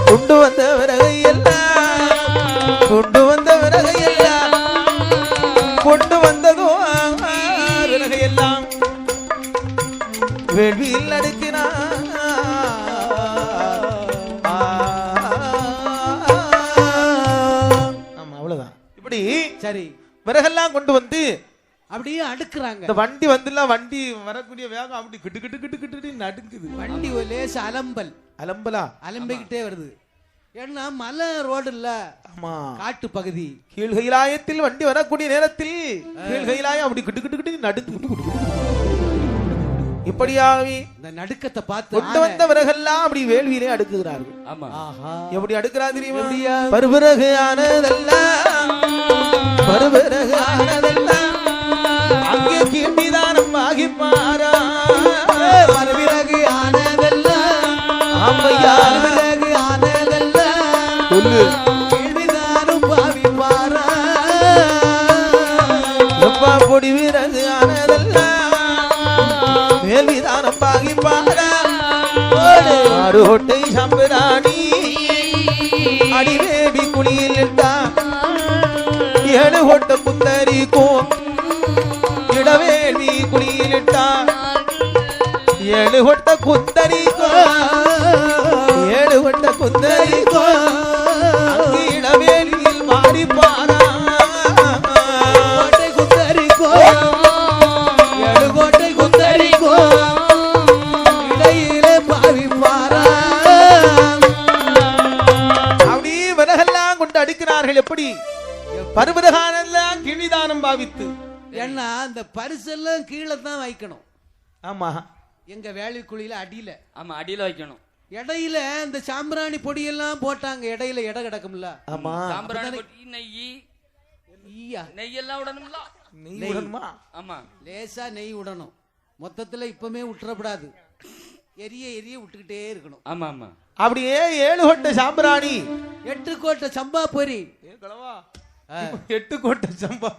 கொண்டு வந்த விறகை எல்லாம் கொண்டு வந்ததோ விறகை எல்லாம் வேள்வியில் அடுக்கினார். அப்படி சரி விறகெல்லாம் கொண்டு வந்து அப்படியே அடுக்குறாங்க. இந்த வண்டி வண்டி வரக்கூடிய வேகம் அப்படி கிட்டு கிட்டு கிட்டு கிட்டு நடுங்குது. வண்டி ஒரு லேச அலம்பலா அலம்பிக்கிட்டே வருது. ஏன்னா மலை ரோடு இல்ல, ஆமா காட்டு பகுதி. கீழ்கைலாயத்தில் வண்டி வரக்கூடிய நேரத்தில் கீழ்கைலாயம் அப்படி கிட்டு கிட்டு கிட்டு நடுங்கு. இப்படியாவே இந்த நடுக்கத்தை பார்த்து கொண்டு வந்த விறகெல்லாம் அப்படி வேள்வியிலே அடுக்குகிறார்கள். ஆமா எப்படி அடுக்கிறா தெரியுமா? பருவிறகு ஆனதெல்லாம் பருவிறகு ஆனதெல்லாம் அங்கே கீழ்நிதானம் ஆகி பாரா. பருவிறகு ஆனதெல்லாம் ஆமையா பருவிறகு ஆனதெல்லாம் சொல்லு கீழ்நிதானம் ஆகி பாரா. எப்பா பொடி விறகு ஆனதெல்லாம் மேல்விதானம் ஆகி பாரா. ஆரோட்டை சம்பராணி அடிவேடி குழியில் இட்டான். 7 கொட்ட புத்தரிக்கும் இடவேடி குழியில் இட்டான். 7 கொட்ட குத்தரிக்கும் 7 கொட்ட குத்தரிக்கும் அங்கு இடவேலியில் மாறி பாரா. கோட்டை குத்தரிக்கோ 7 கோட்டை குத்தரிக்கோ இடையிலே பாவி பாரா. அப்படி விறகெல்லாம் கொண்டு அடுக்கிறார்கள். எப்படி பருவதகானெல்லாம் கிழிதானம் பாவித்து. ஏன்னா அந்த பரிசெல்லாம் கீழே தான் வைக்கணும். ஆமா எங்க வேலைக்குழியில அடியில. ஆமா அடியில வைக்கணும். இடையில இந்த சாம்பிராணி பொடியெல்லாம் போட்டாங்க. இடையில இடம் கிடக்கும்ல. ஆமா சாம்பிராணி பொடி, நெய் ஈயா நெய் எல்லாம் விடணும்ல. நெய் விடணுமா? ஆமா லேசா நெய் விடணும். மொத்தத்துல இப்பமே விட்டுறப்படாது. எரிய எரிய விட்டுக்கிட்டே இருக்கணும். ஆமா ஆமா அப்படியே 7 கொட்ட சாம்பிராணி 8 கோட்டை சம்பா பொரி 8 கோட்டை சம்பா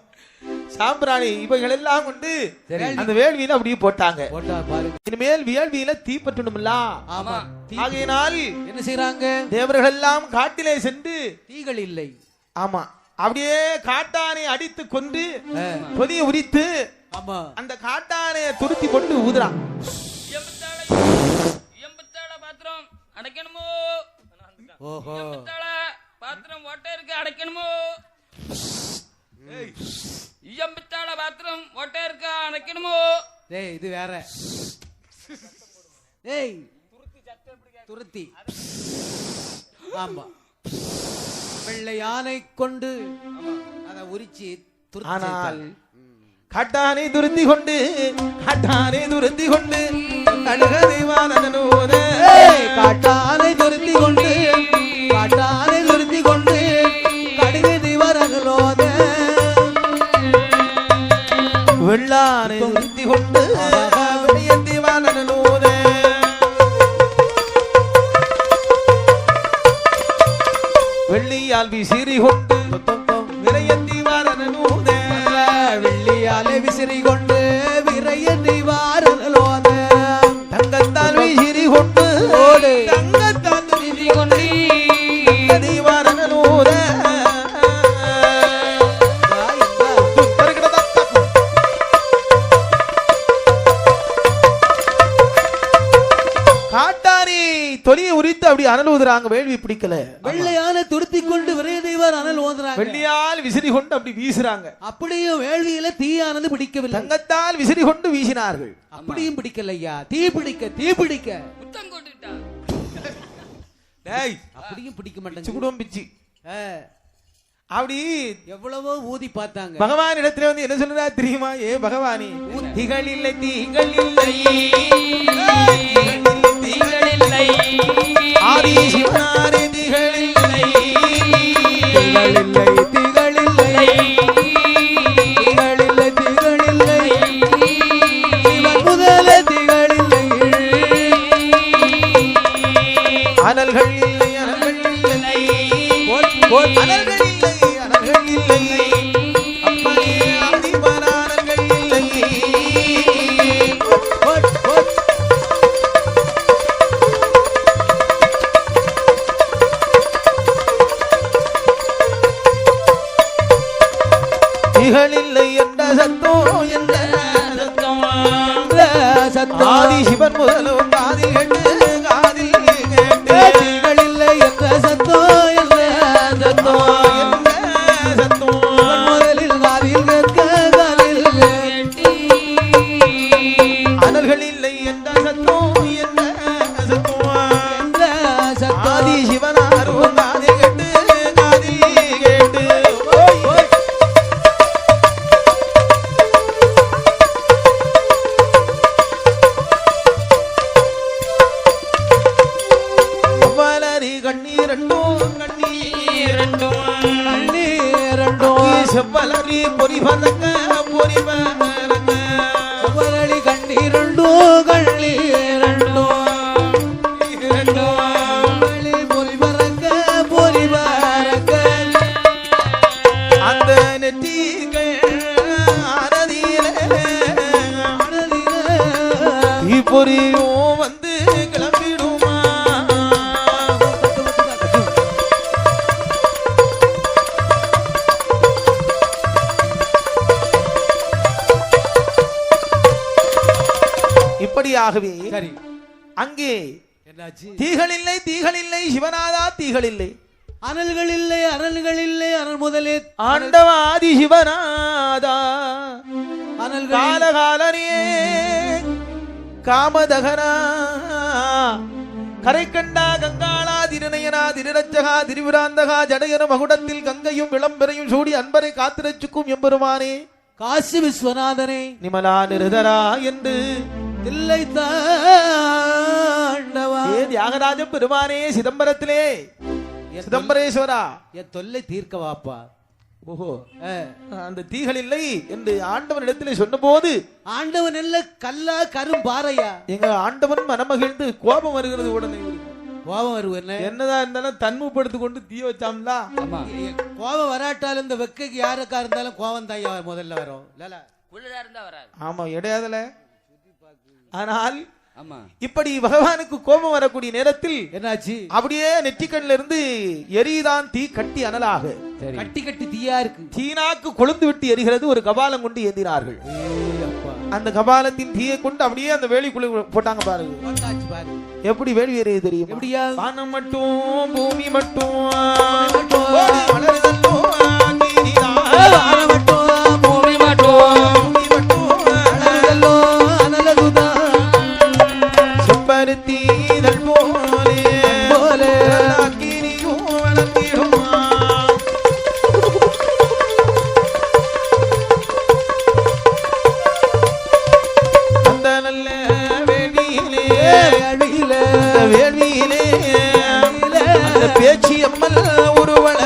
சாம்பிராணி இவைகள் எல்லாம் கொண்டு சரி. அந்த வேள்வியில அப்படியே போட்டாங்க. போட்டா பாருங்க. இனிமேல் வேள்வியில தீப்பற்றணும்ல. ஆமா ஆகையினால் என்ன செய்யறாங்க? தேவர்கள் எல்லாம் காட்டிலே சென்று தீகள் இல்லை. ஆமா அப்படியே காட்டானை அடித்து கொண்டு கொதிய உரித்து ஆமா அந்த காட்டானை துருத்தி கொண்டு ஊதுறான். எம்பத்தாள பாத்திரம் அடைக்கணுமோ? ஓஹோ எம்பத்தாள பாத்திரம் ஓட்டை இருக்கு அடைக்கணுமோ? எம்பத்தாள பாத்திரம் ஓட்டை இருக்கா அடைக்கணுமோ? டேய் இது வேற. டேய் துருத்தி. ஆமா வெள்ளை யானை கொண்டு அத உரிச்சி ஆனால் காட்டானை துருத்தி கொண்டு காட்டானை துருத்தி கொண்டு அழுகதைவானோத காட்டானை துருத்தி கொண்டு காட்டானை துருத்தி கொண்டு கடுகு திவரகளோத வெள்ளானை துருத்தி கொண்டு வெளியந்திவானோத வெள்ளியால் விசிறி கொண்டு விரையந்திவானோத வெள்ளியாலை விசிறி கொண்டு விரைய நிவாரணலோத தங்கத்தால் விசிறி கொண்டு தங்கத்தால் விசிறி கொண்டு நிவாரணோத காட்டாரி தொலியை உரித்து அப்படி அனல் ஊதுறாங்க. வேள்வி பிடிக்கல. வெள்ளையான துருத்தி கொண்டு விரைய தெய்வார் அனல் ஓதுறாங்க. வெள்ளியால் விசிறி கொண்டு அப்படி வீசுறாங்க. அப்படியும் வேள்வியில தீயானது பிடிக்கவில்லை. தங்கத்தால் விசிறி கொண்டு வீசினார்கள். அப்படியும் பிடிக்கலையா? தீ பிடிக்க தீ பிடிக்க முத்தம் கொண்டுட்டா. டேய் அப்படியும் பிடிக்க மாட்டேங்க. சுகுடம் பிச்சி அப்படி எவ்வளவோ ஊதி பார்த்தாங்க. பகவான் இடத்துல வந்து என்ன சொல்றா தெரியுமா? ஏ பகவானி திகள் இல்லை திகள் இல்லை திகள் இல்லை ஆதி சிவனாரே திகள் இல்லை திகள் இல்லை திகள் இல்லை திகள் இல்லை திகள் இல்லை சிவன் முதல திகள் இல்லை அனல்கள் இல்லை அனல்கள் இல்லை அனல்கள் இல்லை அனல்கள் இல்லை அப்பனே ஆதிபரானல்கள் இல்லை. திகளில்லை என்ற சத்தம் என்ற சத்தம் ஆதி சிவன் முதலும் காதில் கேட்டு காதில் கேட்டு திகள் இல்லை என்ற சத்தம் என்ற சத்தம் சத்தம் செவ்வலரி பொறி பதங்க பொறி பதங்க செவ்வலரி கண்ணீரண்டோ கண்ணீரண்டோ பொறி பறக்க பொறி பறக்க அந்த நெற்றிகள் பொறியும் வந்து கிளம்பிடுமா இப்படியாகவே சரி அங்கே என்னாச்சு தீகள் இல்லை சிவநாதா தீகள் இல்லை அனல்கள் இல்லை அனல்கள் இல்லை அனல் முதலே ஆண்டவாதி சிவநாதா அனல் காலகாலனே காமதகனா கரை கண்டா கங்காளா திருநயனா திருரட்சகா திருவிராந்தகா ஜடையன மகுடத்தில் கங்கையும் விளம்பரையும் சூடி அன்பரை காத்திரச்சுக்கும் எம்பெருமானே காசி விஸ்வநாதனே நிமலா நிருதரா என்று தில்லை தாண்டவா தியாகராஜ பெருமானே சிதம்பரத்திலே சிதம்பரேஸ்வரா என் தொல்லை தீர்க்க வாப்பா ஓஹோ அந்த தீகள் இல்லை என்று ஆண்டவன் இடத்திலே சொன்ன போது ஆண்டவன் இல்ல கல்லா கரும் பாறையா எங்க ஆண்டவன் மனமகிழ்ந்து கோபம் வருகிறது உடனே கோபம் வருவது என்னதான் இருந்தாலும் தன்மைப்படுத்தி கொண்டு தீ வச்சாம்ல கோபம் வராட்டாலும் இந்த வெக்கைக்கு யாருக்கா இருந்தாலும் கோபம் தான் முதல்ல வரும் ஆமா இடையாதுல ஆனால் ஆமா இப்படி பகவானுக்கு கோபம் வரக்கூடிய நேரத்தில் என்னாச்சு அப்படியே நெற்றிக்கண்ல இருந்து எரிதான் தீ கட்டி அனலாக கட்டி கட்டி தீயா இருக்கு தீனாக்கு கொழுந்து விட்டு எரிகிறது ஒரு கபாலம் கொண்டு ஏந்தினார்கள் அந்த கபாலத்தின் தீயை கொண்டு அப்படியே அந்த வேலிக்குள்ள போட்டாங்க பாருங்க எப்படி வேலி எறியது தெரியும் எப்படியா வானம் மட்டும் பூமி மட்டும் பேச்சி அம்மல் ஒரு வளர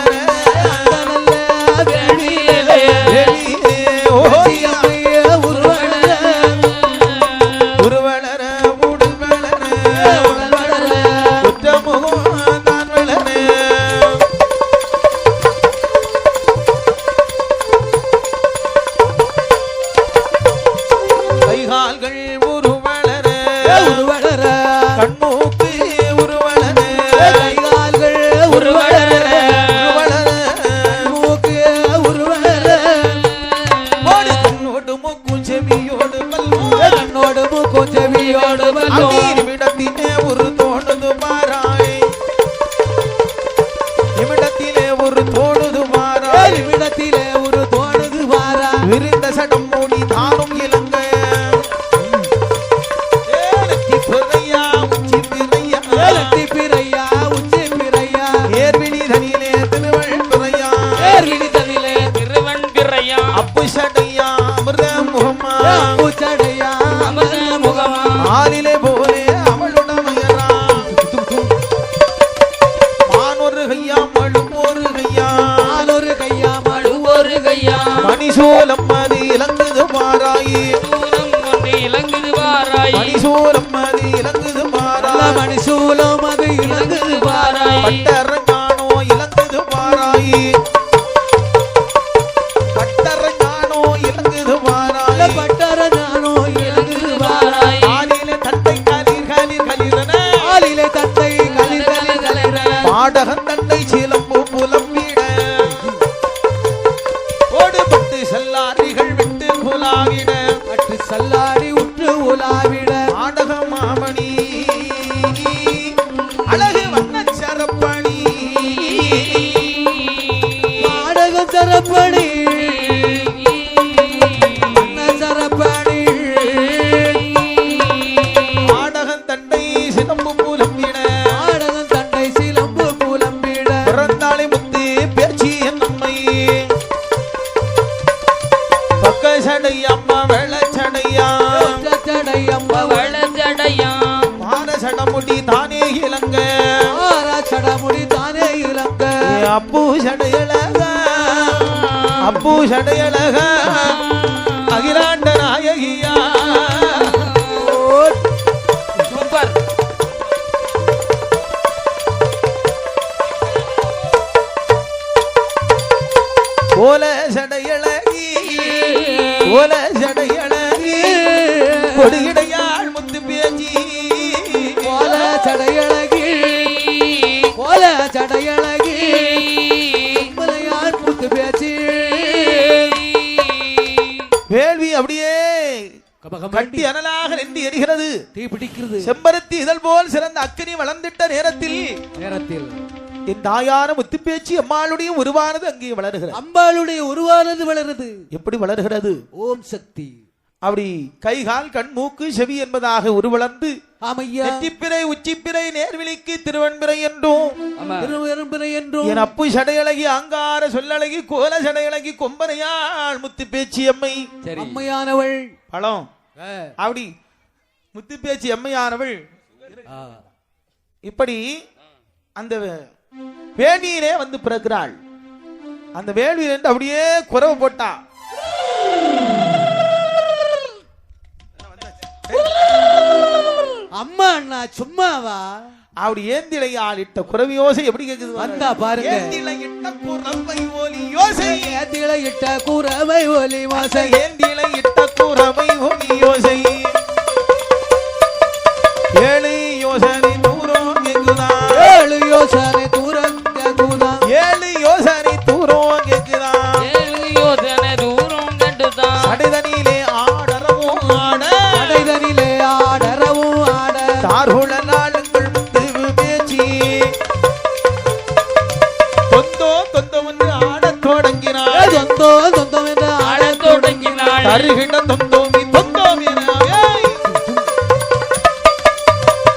கைகால்கள் ஒரு வளர கண்மூக்கு ஒரு வளர நிமிடத்திலே ஒரு தோணுது மாறாய் நிமிடத்திலே ஒரு தோணுது மாறாய் நிமிடத்திலே ஒரு தோணுது வாரா விரிந்த சடம் மூடி தானும் இலங்க உச்சி பிறையா ஏர்விழி தனியிலே திருவள்ளுறையா அப்பு சடையா அமிர்த முகமா பூச்சடையா அமர முகமா ஆளிலே போலே அவளுடமையரா மானொரு கையா மழும் ஒரு கையா ஆளொரு கையா மழு ஒரு கையா மணிசூலம் அது இலங்குது மாறாயி மணிசூலம் அது இலங்குது மாறாய் மணிசூலம் அது இலங்குது பாராய் பட்டரங்கானோ இலங்குது மாறாயி பட்டரங்கானோ இலங்குது மாறாய் பட்டர ஞானோ இலங்குது பாராய் ஆளிலே தட்டை கலிர் கலிர் கலிரன ஆளிலே தட்டை கலிர் கலிர் கலிர பாடகன் தண்டை சிலம்பு புலம்பிட ஓடுபட்டு செல்லாரிகள் விட்டு புலாவிட அற்று சல்லாடி உற்று உலாவிட ஆடக மாமணி அழகு வண்ண சரப்பணி பாடக சரப்பணி சரப்பணி ஆடகன் தண்டை சிலம்பு புலம்பிட ஆடகன் தண்டை சிலம்பு புலம்பிட பிறந்தாளை முத்து பேச்சி நம்மை பக்க சடை அம்மா வெள்ளச்சடையா சடை அம்மா மான சடமுடி தானே இலங்க சடமுடி தானே இலங்க அப்பு சடையழக அப்பு சடையழக அகிலாண்ட நாயகியா சூப்பர். கோல சடையழகி கோல சடையழகி கொடுகிடையாள் முத்து பேச்சி கோல சடையழகி கோல சடையழகி மலையார் முத்து பேச்சு வேள்வி அப்படியே கட்டி அனலாக நின்று எரிகிறது. தீ பிடிக்கிறது. செம்பருத்தி இதழ் போல் சிறந்த அக்கினி வளர்ந்திட்ட நேரத்தில் என் தாயான முத்துப்பேச்சி அம்மாளுடைய உருவானது அங்கே வளர்கிறது. அம்பாளுடைய உருவானது வளருது. எப்படி வளர்கிறது? ஓம் சக்தி. அப்படி கைகால் கண் மூக்கு செவி என்பதாக உருவளர்ந்து ஆமையா நெற்றிப்பிறை உச்சிப்பிறை நேர்விழிக்கு திருவன்பிறை என்றும் திருவெரும்பிறை என்றும் என் அப்பு சடையழகி ஆங்கார சொல்லழகி கோல சடையழகி கொம்பனையாள் முத்துப்பேச்சி அம்மை அம்மையானவள் பழம் அப்படி முத்துப்பேச்சி அம்மையானவள் இப்படி அந்த வேள்வியிலே வந்து பிறக்கிறாள். அந்த வேள்வியில் அப்படியே குறவு போட்டா. அம்மா அண்ணா சும்மாவா? அப்படி ஏந்திலையால் இட்ட குறவி யோசை எப்படி கேக்குது வந்தா பாருங்க. ஏந்திலை இட்ட குறவை ஒலி யோசை ஏந்திலை இட்ட குறவை ஒலி வாசை ஏந்திலை இட்ட குறவை ஒலி யோசை ஏழு யோசனை தூரம் கேக்குதா ஏழு யோசனை தூரம் கேக்குதா ஏழு யோசனை தூரம் கேக்குதா 7 யோசனை தூரம் கண்டுதா சடைதனிலே ஆடரவும் ஆட சடைதனிலே ஆடரவும் ஆட தார்குழ நாளுங்கள் முத்து பேச்சி தொந்தோ தொந்தம் என்று ஆடத் தொடங்கினாள். சொந்தோ சொந்தம் என்று ஆடத் தொடங்கினாள். தருகிட தொந்தோமி தொந்தோமியனாவே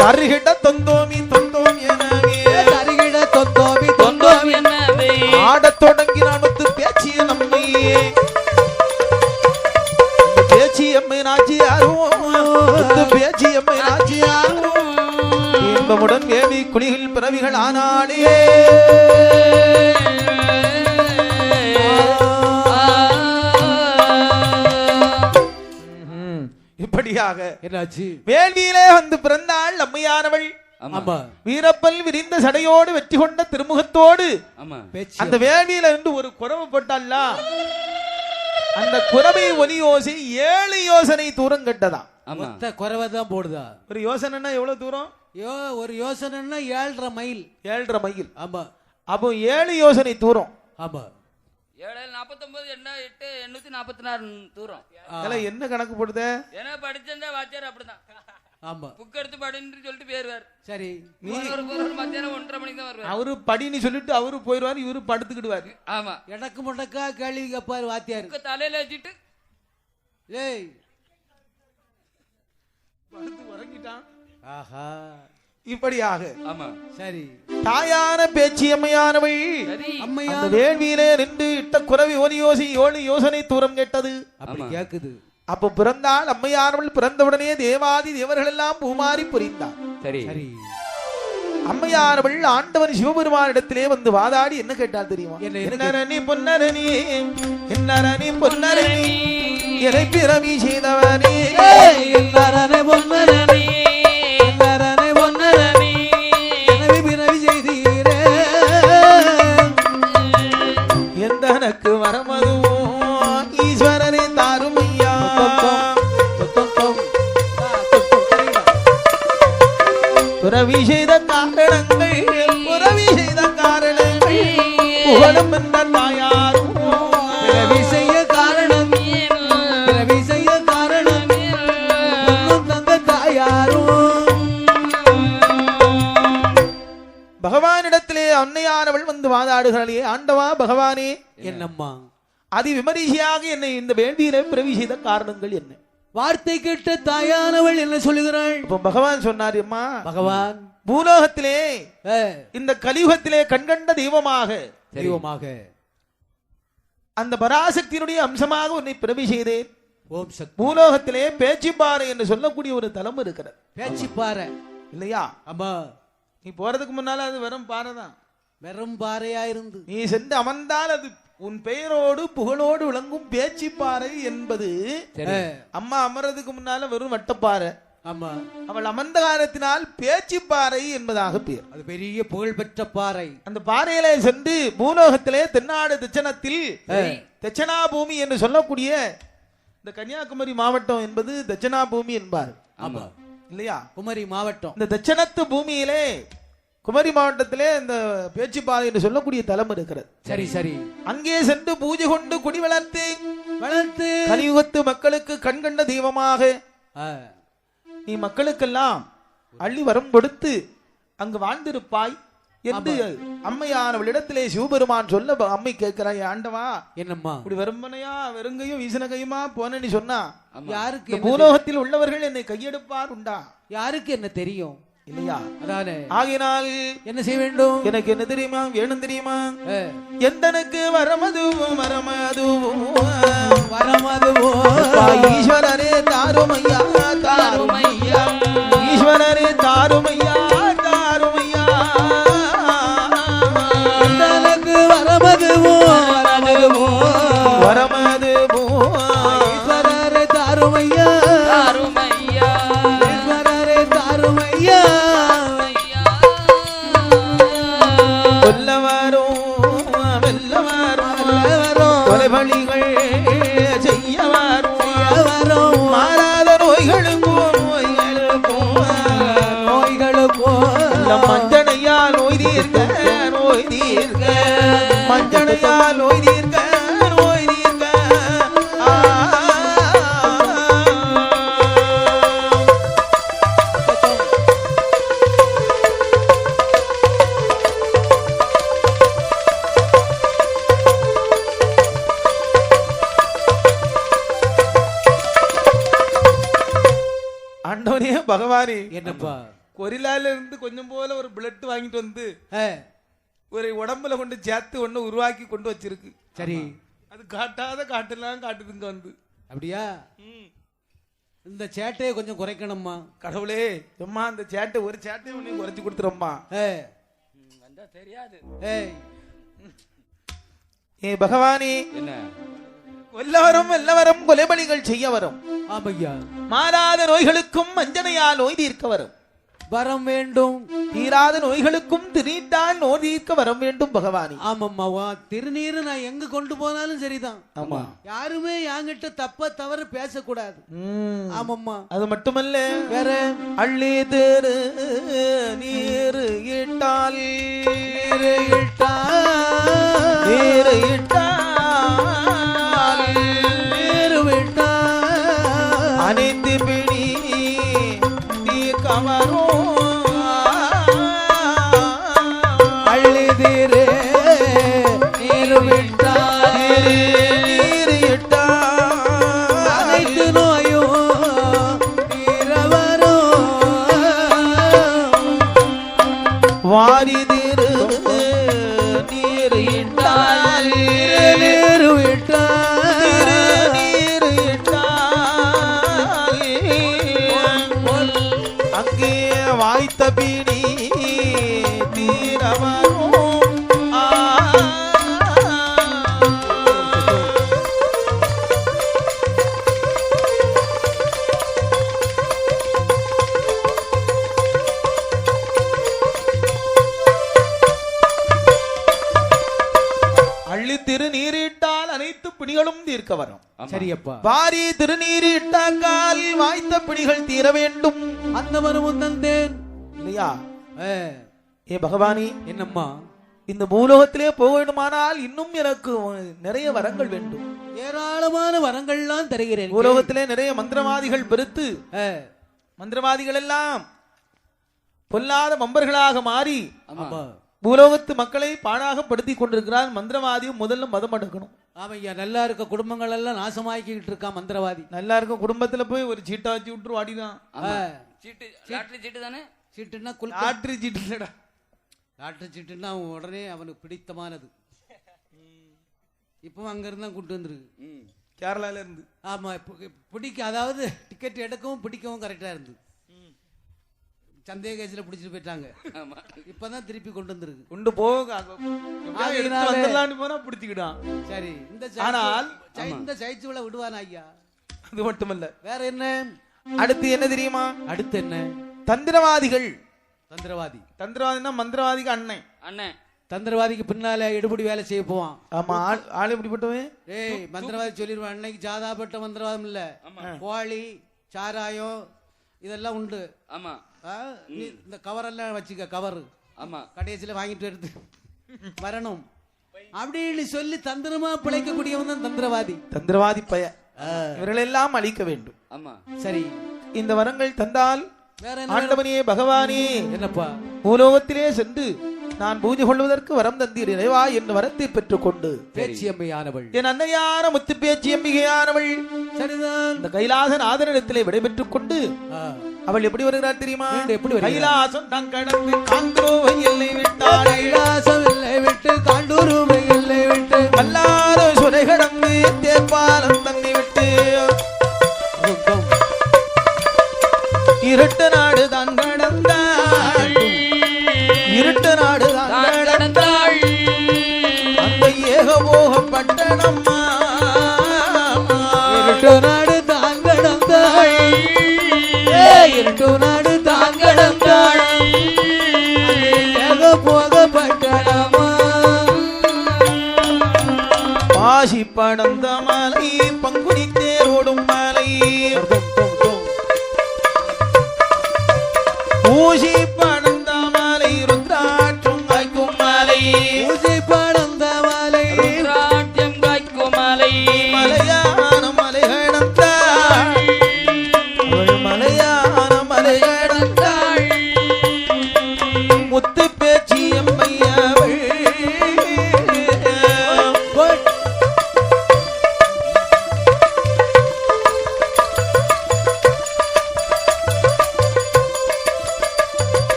தருகிட தொந்தோமி தொந்தோமியனாவே தருகிட தொந்தோமி தொந்தோம் என்னவே ஆடத் தொடங்கினான் முத்து பேச்சி நம்மை பேச்சி அம்மை நாச்சியாரும் முத்து பேச்சி அம்மை நாச்சியாரும் இன்பமுடன் வேவி குளிகள் பிறவிகள் ஆனாளே. இப்படியாக என்னாச்சு? வேள்வியிலே வந்து பிறந்தாள் அம்மையானவள். ஆமா வீரப்பல் விரிந்த சடையோடு வெற்றி கொண்ட திருமுகத்தோடு ஆமா பேச்சு அந்த வேள்வியில இருந்து ஒரு குறவு போட்டால அந்த குறவை ஒலி யோசை 7 யோசனை தூரம் கட்டதா. ஆமா மொத்த குறவை தான் போடுதா. ஒரு யோசனைன்னா எவ்வளவு தூரம்? ஒரு யோசனைன்னா 7.5 மைல். 7.5 மைல். ஆமா அப்போ 7 யோசனை தூரம். ஆமா 7 49 என்ன 8 844 தூரம். இதெல்லாம் என்ன கணக்கு போடுதே? ஏன்னா படிச்சா வாத்தியார் அப்படிதான். ஆமா புக் எடுத்து படின்னு சொல்லிட்டு போயிருவார். சரி ஒரு மத்தியானம் 1:30 மணிக்கு தான் வருவார். அவரு படின்னு சொல்லிட்டு அவரு போயிடுவாரு, இவரு படுத்துக்கிடுவாரு. ஆமா எடக்கு முடக்கா கேள்வி கேட்பாரு வாத்தியார். புக்க தலையில வச்சுட்டு ஏய் படுத்து உறங்கிட்டான். ஆஹா இப்படியாக ஆமா சரி தாயான பேச்சியம்மையானவள் சரி அம்மையா அந்த வேள்வியிலே நின்று இட்ட குறவி ஒலி யோசி 7 யோசனை தூரம் கேட்டது. அப்படி கேக்குது. அப்போ பிறந்தாள் அம்மையானவள். பிறந்தவுடனே தேவாதி தேவர்கள் எல்லாம் பூமாரி புரிந்தார். சரி சரி அம்மையானவள் ஆண்டவன் சிவபெருமானிடத்திலே வந்து வாதாடி என்ன கேட்டால் தெரியுமா? என்னரணி பொன்னரணி என்னரணி பொன்னரணி எனை பிறவி செய்தவனே என்னரணி பொன்னரணி என்னரணி பொன்னரணி எனவே பிறவி செய்தீரே எந்தனக்கு வரமதுவோ ஈஸ்வரனே தாரும் ஐயா. புறவி செய்த காரணங்கள் புறவி செய்த காரணங்கள் புகழும் என்ற தாயாரும் பிறவி செய்ய காரணம் பிறவி செய்ய காரணம் பொன்னும் தந்த தாயாரும் பகவானிடத்திலே அன்னையானவள் வந்து வாதாடுகிறாளே, ஆண்டவா பகவானே என்னம்மா அதி விமரிசையாக என்னை இந்த வேள்வியிலே பிறவி செய்த காரணங்கள் என்ன? வார்த்தை கேட்ட தாயானவள் என்ன சொல்லுகிறாள்? இப்ப பகவான் சொன்னார், அம்மா பகவான் பூலோகத்திலே இந்த கலியுகத்திலே கண்கண்ட தெய்வமாக தெய்வமாக அந்த பராசக்தியினுடைய அம்சமாக உன்னை பிறவி செய்தேன். ஓம் சக்தி. பூலோகத்திலே பேச்சிப்பாறை என்று சொல்லக்கூடிய ஒரு தலம் இருக்கிறது. பேச்சு பாறை இல்லையா? ஆமா நீ போறதுக்கு முன்னால அது வெறும் பாறை தான். வெறும் பாறையா இருந்து நீ சென்று அமர்ந்தால் அது உன் பெயரோடு புகழோடு விளங்கும் பேச்சு பாறை என்பது. அம்மா அமர்றதுக்கு முன்னால வெறும் வட்டப்பாறை. ஆமா, அவள் அமர்ந்த காலத்தினால் பேச்சு பாறை என்பதாக பேர். அது பெரிய புகழ் பெற்ற பாறை. அந்த பாறையிலே சென்று பூலோகத்திலே தென்னாடு தட்சணத்தில் தட்சணா பூமி என்று சொல்லக்கூடிய இந்த கன்னியாகுமரி மாவட்டம் என்பது தட்சணா பூமி என்பார். ஆமா இல்லையா? குமரி மாவட்டம். இந்த தட்சணத்து பூமியிலே குமரி மாவட்டத்திலே இந்த பேச்சுப்பாறை என்று சொல்லக்கூடிய தலம் இருக்கிறது. சரி சரி. அங்கே சென்று பூஜை கொண்டு குடி வளர்த்து வளர்த்து கலியுகத்து மக்களுக்கு கண்கண்ட தெய்வமாக நீ மக்களுக்கெல்லாம் அள்ளி வரம் கொடுத்து அங்கு வாழ்ந்திருப்பாய் என்று அம்மையானவளிடத்திலே சிவபெருமான் சொல்ல அம்மை கேட்கிறாய், ஆண்டவா என்னம்மா இப்படி வெறுமனையா வெறுங்கையும் வீசன கையுமா போன நீ சொன்னா யாருக்கு பூலோகத்தில் உள்ளவர்கள் என்னை கையெடுப்பார் உண்டா? யாருக்கு என்ன தெரியும் இல்லையா? அதானே. ஆகினால் என்ன செய்ய வேண்டும்? எனக்கு என்ன தெரியுமா வேணும் தெரியுமா? எந்தனுக்கு வரமதுவும் வரமதுவும் வரமதுவும் ஈஸ்வரரே தாருமையா தாருமையா ஈஸ்வரரே தாருமையா தாருமையா எந்தனுக்கு வரமதுவும் வரமதுவும் வரமதுவும் ஈஸ்வரரே தாருமையா தாருமையா ஈஸ்வரரே தாருமையா கொலைபலிகள் செய்ய வரும் மாறாத நோய்களுக்கும் மஞ்சனையா நோய் தீர்க்க நோய் தீர்க்க மஞ்சனையா நோய் தீர்க்க நோய் தீர்க்க. ஆண்டவனே பகவானே, என்னப்பா கொரிலால இருந்து கொஞ்சம் போல ஒரு பிளட் வாங்கிட்டு வந்து ஒரு உடம்புல கொண்டு சேர்த்து ஒண்ணு உருவாக்கி கொண்டு வச்சிருக்கு. சரி, அது காட்டாத காட்டெல்லாம் காட்டுதுங்க வந்து. அப்படியா? இந்த சேட்டையை கொஞ்சம் குறைக்கணும்மா. கடவுளே, அம்மா அந்த சேட்டை ஒரு சேட்டையை ஒண்ணு குறைச்சு கொடுத்துறோம்மா. வந்தா தெரியாது. ஏ பகவானே, என்ன எல்லாரும் எல்லாரும் கொலைபலிகள் செய்ய வரும். ஆமையா. மாறாத நோய்களுக்கும் மஞ்சனையா நோய் தீர்க்க வரும். வரம் வேண்டும். தீராத நோய்களுக்கும் திருநீட்டால் நோய் தீர்க்க வரம் வேண்டும் பகவானே. ஆமாம்மாவா, திருநீர் நான் எங்க கொண்டு போனாலும் சரிதான். ஆமா, யாருமே என்கிட்ட தப்ப தவறு பேசக்கூடாது. ஆமாம்மா. அது மட்டுமல்ல, வேற அள்ளி திரு நீர் இட்டால் நீர் இட்டால் நீர் இட்டால் நீர் விட்டால் அனைத்து பிடி தீர்க்க வரும். அள்ளிதிரே நீர் விட்டால் நீர் இட்டால் அனைத்து நோயும் தீர வரும். வாரிதிரு நீர் இட்டால் நீர் விட்டால் நீர் இட்டால் அங்கே வாய்த்த பிடி தீரவரும். அள்ளி திருநீரிட்டால் அனைத்து பிடிகளும் தீர்க்க வரும். சரியப்பா. வாரி திருநீரிட்டால் வாய்த்த பிடிகள் தீர வேண்டும். அந்த மரமும் தந்தேன் இல்லையா? ஏ பகவானி, என்னம்மா? இந்த பூலோகத்திலே போக வேண்டுமானால் இன்னும் எனக்கு நிறைய வரங்கள் வேண்டும். ஏராளமான வரங்கள்லாம் தருகிறேன். பூலோகத்திலே நிறைய மந்திரவாதிகள் பெருத்து மந்திரவாதிகள் எல்லாம் பொல்லாத மம்பர்களாக மாறி பூலோகத்து மக்களை பாழாக படுத்தி கொண்டிருக்கிறார். மந்திரவாதியும் முதல்ல மதம் அடக்கணும். ஆமையா, நல்லா இருக்க குடும்பங்கள் எல்லாம் நாசமாக்கிட்டு இருக்கான் மந்திரவாதி. நல்லா இருக்க குடும்பத்துல போய் ஒரு சீட்டா வச்சு விட்டுரு வாடிதான். சீட்டு லாட்டரி சீட்டு தானே. சீட்டுன்னா லாட்டரி சீட்டு இல்லடா. லாட்டரி சீட்டுன்னா உடனே அவனுக்கு பிடித்தமானது. இப்போ அங்க இருந்தா கூட்டு வந்துருக்கு கேரளால இருந்து. ஆமா, பிடிக்க, அதாவது டிக்கெட் எடுக்கவும் பிடிக்கவும் கரெக்டா இருந்து. சந்தேக கேஸ்ல பிடிச்சிட்டு போயிட்டாங்க. ஆமா. இப்பதான் திருப்பி கொண்டு வந்திருக்கு. கொண்டு போக ஆகையினால- வந்துடலான்னு போனா பிடிச்சிக்கிட்டான். சரி, ஆனால் இந்த சைச்சுவல விடுவானா ஐயா? அது மட்டுமல்ல, வேற என்ன? அடுத்து என்ன தெரியுமா? அடுத்து என்ன? தந்திரவாதிகள். தந்திரவாதி. தந்திரவாதினா மந்திரவாதிக்கு அண்ணன். அண்ணன் தந்திரவாதிக்கு பின்னால எடுபடி வேலை செய்ய போவான். ஆமா, ஆள் எப்படிப்பட்டவன்? ஏய், மந்திரவாதி சொல்லிடுவான். அன்னைக்கு சாதாப்பட்ட மந்திரவாதம் இல்ல, கோழி சாராயம் இதெல்லாம் உண்டு. ஆமா. நீ இந்த கவரெல்லாம் வச்சுக்க, கவர். ஆமா. கடைசியில வாங்கிட்டு எடுத்து வரணும் அப்படின்னு சொல்லி தந்திரமா பிழைக்கக்கூடியவன் தான் தந்திரவாதி. தந்திரவாதி பய. இவர்களெல்லாம் அழிக்க வேண்டும். ஆமா. சரி, இந்த வரங்கள் தந்தால் வேற ஆண்டவனே பகவானே, என்னப்பா? பூலோகத்திலே சென்று நான் பூஜை கொள்வதற்கு வரம் தந்தீர் இறைவா என்று வரத்தை பெற்றுக்கொண்டு பேச்சியம்மையானவள், என் அன்னையான முத்து பேச்சி அம்பிகையானவள் சரிதான், இந்த கைலாசநாதனிடத்திலே விடைபெற்றுக் கொண்டு அவள் எப்படி வருகிறாள் தெரியுமா? எப்படி வருகிறாள்? கைலாசம் தான் கடந்து காண்டூருவை எல்லை விட்டாள். கைலாசம் எல்லை விட்டு காண்டூருவை எல்லை விட்டு கல்லாரோ சுரை கடந்து தேப்பாலம் தன்னை விட்டு இருட்டு நாடு தான் கடந்தாள். இருட்டு நாடு தான் கடந்தாள். அந்த ஏகபோக பட்டணம்மா இருட்டு நாடு தான் கடந்தாள். இருட்டு நாடு தான் கடந்தாள். ஏகபோக பட்டணமா பாசி படந்த மலை பங்குனி தேரோடும் மலை ஊசி படந்த மலை ருத்ராட்சம் காய்க்கும் மலை ஊசி படந்த மலை ருத்ராட்சம் காய்க்கும் மலை மலையான மலை கடந்தாள். அவள் மலையான மலை கடந்தாள். முத்து பேச்சி அம்மையவள்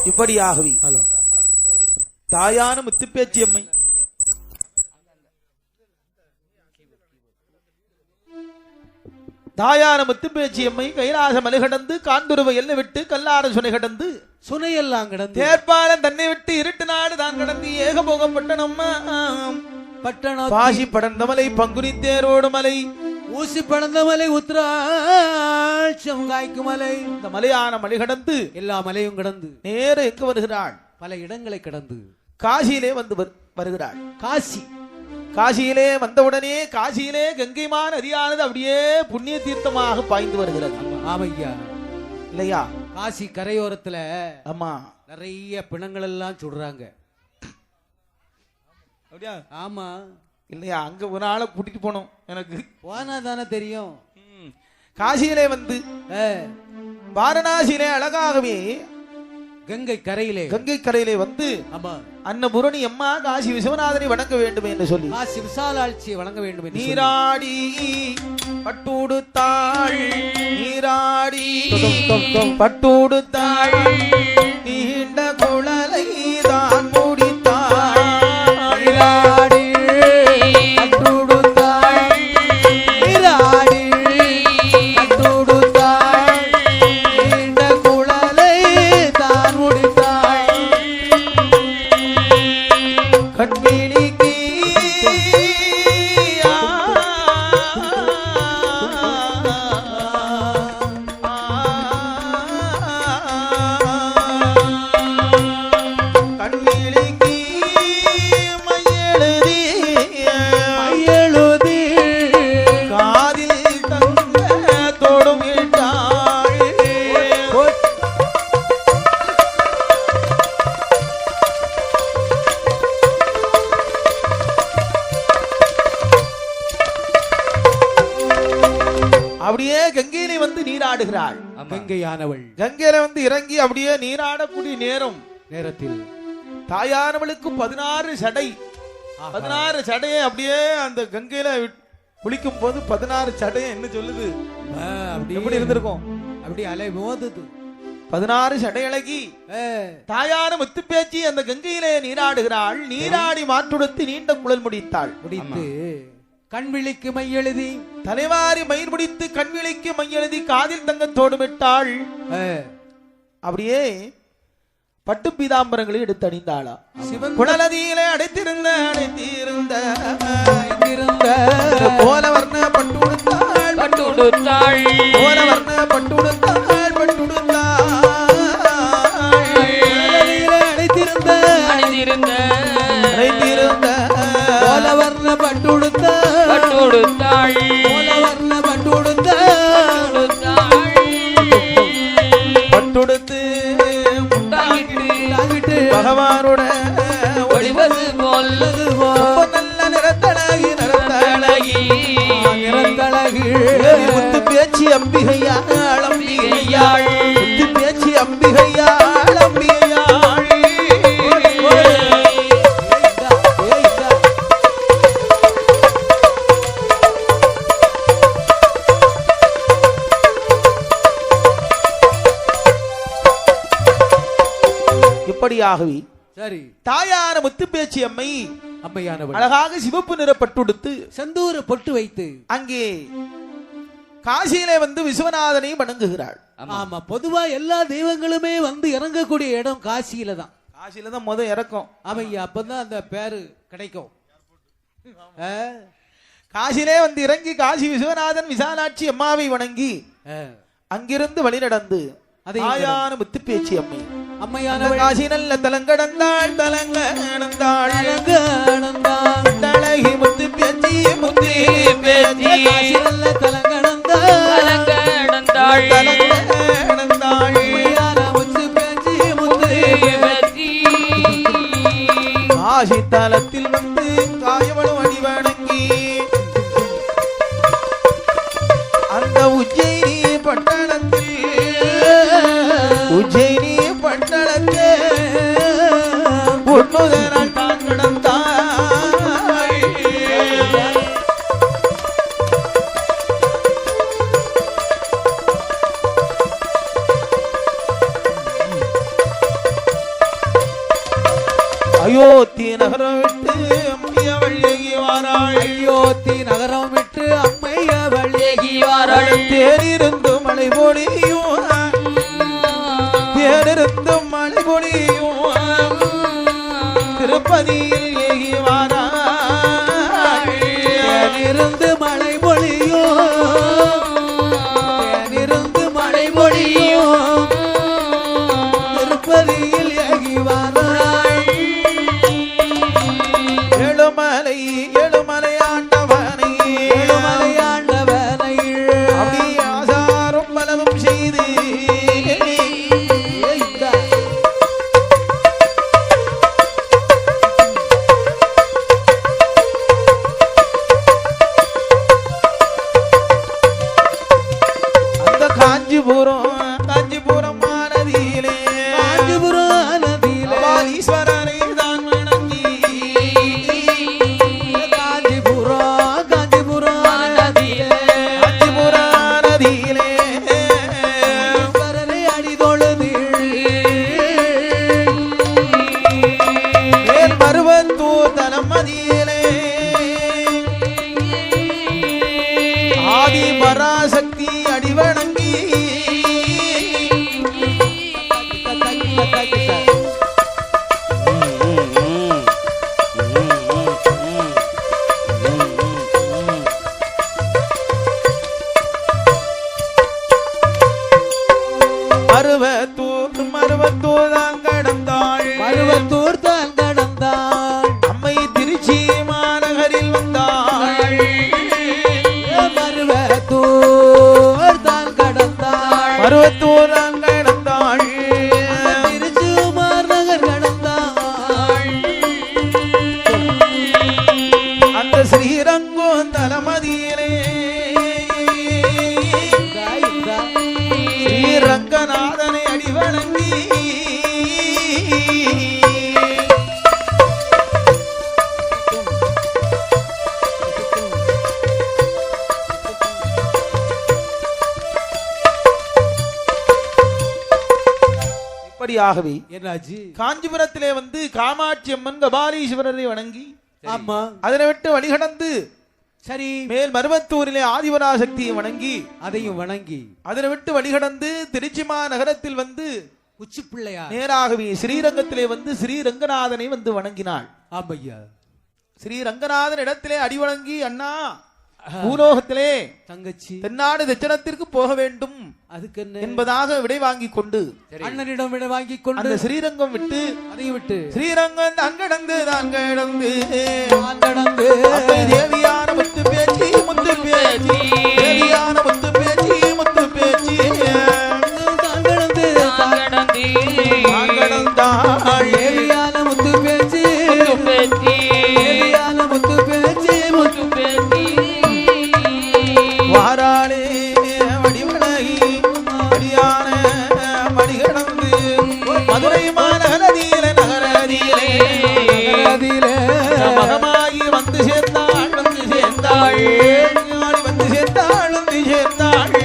இப்படியாகவே ஹலோ தாயான முத்துப்பேச்சி அம்மை தாயான முத்துப்பேச்சி அம்மை கைலாச மலை கடந்து காந்துருவை எல்லை விட்டு கல்லார சுனை கடந்து சுனையெல்லாம் கடந்து தேர்ப்பாலம் தன்னை விட்டு இருட்டு நாடு தான் கடந்து ஏகபோகம் பட்டணம் பட்டணம் பாசி படர்ந்த மலை பங்குனி தேரோடு மலை ஊசி படந்த மலை உத்ராட்சம் காய்க்கும் மலை இந்த மலையான மலை கடந்து எல்லா மலையும் கடந்து நேர எங்க வருகிறாள்? பல இடங்களை கடந்து காசியிலே வந்து வருகிறாள். காசி. காசியிலே வந்தவுடனே காசியிலே கங்கைமா நதியானது அப்படியே புண்ணிய தீர்த்தமாக பாய்ந்து வருகிறது. ஆமையா இல்லையா? காசி கரையோரத்துல ஆமா, நிறைய பிணங்கள் எல்லாம் சுடுறாங்க. அப்படியா? ஆமா இல்லையா? அங்க ஒரு ஆளை கூட்டிட்டு போனோம். எனக்கு போனா தானே தெரியும். காசியிலே வந்து வாரணாசியிலே அழகாகவே கங்கை கரையிலே கங்கை கரையிலே வந்து ஆமா அன்னபூரணி அம்மா காசி விஸ்வநாதனை வணங்க வேண்டும் என்று சொல்லி காசி விசாலாட்சியை வணங்க வேண்டும் என்று நீராடி பட்டுடுத்தாள். நீராடி பட்டுடுத்தாள். நீண்ட குழலை தான் முடித்தாள். நீராடி பட்டுடுத்தாள். நீராடி பட்டுடுத்தாள். நீண்ட குழலை தான் முடித்தாள். கண்விழிக்கு கண்விழிக்கு மையெழுதி மையெழுதி காதில் தங்க தொடும் இட்டாள். அப்படியே கங்கையிலே வந்து நீராடுகிறாள். கங்கையானவள் கங்கையில வந்து இறங்கி அப்படியே நீராடக்கூடிய நேரத்தில் தாயானவளுக்கு 16 சடை. 16 சடையை அப்படியே அந்த கங்கையில குளிக்கும் போது 16 சடையை என்ன சொல்லுது? எப்படி இருந்திருக்கும்? அப்படி அலை மோதுது. 16 சடை அழகி தாயான முத்து பேச்சி அந்த கங்கையிலே நீராடுகிறாள். நீராடி மாற்றுடுத்து நீண்ட குழல் முடித்தாள். முடித்து கண்விழிக்கு மை எழுதி தலைவாரி மயிர் முடித்து கண்விழிக்கு மையெழுதி காதில் தங்கத்தோடு விட்டாள். அப்படியே பட்டு பீதாம்பரங்களை எடுத்து அணிந்தாளா. சிவன் குழலதியிலே அடைத்திருந்த போல வர்ண பட்டு உடுத்தாள் போல வர்ண பட்டு உடுத்தாள் அடைத்திருந்த போல வர்ண பட்டு உடுத்தாள் போல வர்ண பட்டு உடுத்தாள் பட்டுடுத்து பகவானோட ஒளிவது போல்லது நல்ல நிறத்தழகி முத்து பேச்சு அம்பிகையாள் முத்து பேச்சு அம்பிகையாள் இப்படியாகவே சரி தாயான முத்து பேச்சு அம்மை அம்மையானவள் அழகாக சிவப்பு நிற பட்டுடுத்து செந்தூர பொட்டு வைத்து அங்கே காசியிலே வந்து விஸ்வநாதனை வணங்குகிறாள். ஆமா பொதுவா எல்லா தெய்வங்களுமே வந்து இறங்கக்கூடிய இடம் காசியில தான். காசியில தான் முத இறக்கும். ஆமையா அப்பதான் அந்த பேரு கிடைக்கும். காசியிலே வந்து இறங்கி காசி விஸ்வநாதன் விசாலாட்சி அம்மாவை வணங்கி அங்கிருந்து வழி நடந்து தாயான முத்து பேச்சு அம்மை அம்மையான காசி நல்ல தலங்கடந்தாள் தலங்கி முத்து பேச்சி முத்து பேச்சி நல்ல தலங்கடந்தாள் முத்து பேச்சி முத்து காசி தலத்தில் வந்து காயவளும் அடி வணங்கி அந்த உஜ்ஜயினி பட்டணத்தில் உண்முதனால் தான் நடந்தாள். அயோத்தி நகரம் விட்டு அம்மையவள் ஏகி வாராள். அயோத்தி நகரம் விட்டு அம்மையவள் ஏகி வாராள். தேனிருந்து மழை பொழியும் தேனிருந்து மழை பொழியும் திருப்பதியில் ஏகி வாராள். தேனிருந்து மழை பொழியும் தேனிருந்து மழை பொழியும் திருப்பதியில் ஏகி வாராள். எழுமலை ஆண்டவனை அப்படி ஆசாரும் பலவும் செய்து அந்த காஞ்சிபுரம் மாநதியிலே ஈஸ்வரனை தான் வணங்கி காஞ்சிபுரம் நதியிலே ஈஸ்வரனை அடிதொழுது மேல் மருவத்தூர் தலமதியிலே ஆதி பராசக்தி அடிவணங்கி மருவத்தூர் தான் கடந்தாள். மருவத்தூர் தான் கடந்தாள். அம்மை திருச்சி மாநகரில் வந்தாள். மருவத்தூர் தான் கடந்தாள். மருவத்தூர் தான் கடந்தாள். திருச்சி மாநகர் கடந்தாள். அந்த ஸ்ரீரங்கம் தலமதியிலே ஸ்ரீரங்கநாதனை அடிவணங்கி இப்படியாகவே என்னாச்சு காஞ்சிபுரத்திலே வந்து காமாட்சி அம்மன் கபாலீஸ்வரரை வணங்கி ஆமா அதனை விட்டு வழிகடந்து சரி, மேல் மருவத்தூரிலே ஆதிபராசக்தியை வணங்கி அதையும் வணங்கி அதனை விட்டு வழிகடந்து திருச்சிமா நகரத்தில் வந்து உச்சி பிள்ளையார் நேராகவே ஸ்ரீரங்கத்திலே வந்து ஸ்ரீரங்கநாதனை வந்து வணங்கினாள். ஆமையா, ஸ்ரீரங்கநாதன் இடத்திலே அடி வணங்கி, அண்ணா பூலோகத்திலே தங்கச்சி தென்னாடு தட்சணத்திற்கு போக வேண்டும் அதுக்கு என்ன என்பதாக விடை வாங்கி கொண்டு அண்ணனிடம் விட வாங்கி கொண்டு அந்த ஸ்ரீரங்கம் விட்டு அதையும் விட்டு ஸ்ரீரங்கம் தங்கடந்து தாங்கடந்து அங்கடந்து தேவியான முத்து பேச்சு முத்து பேச்சு தேவியான முத்து பேச்சு முத்து பேச்சு தாங்கடந்து தாங்கடந்தாள் தேவியான முத்து பேச்சு தேவியான முத்து பேச்சு முத்து பேச்சு வாராளே வடிவழகி அடியான மடிகடந்து மதுரை மாநகரதியிலே நகரதியிலே மகமாகி வந்து சேர்ந்தாள் வந்து சேர்ந்தாள் வந்து சேர்ந்தாள் வந்து சேர்ந்தாள்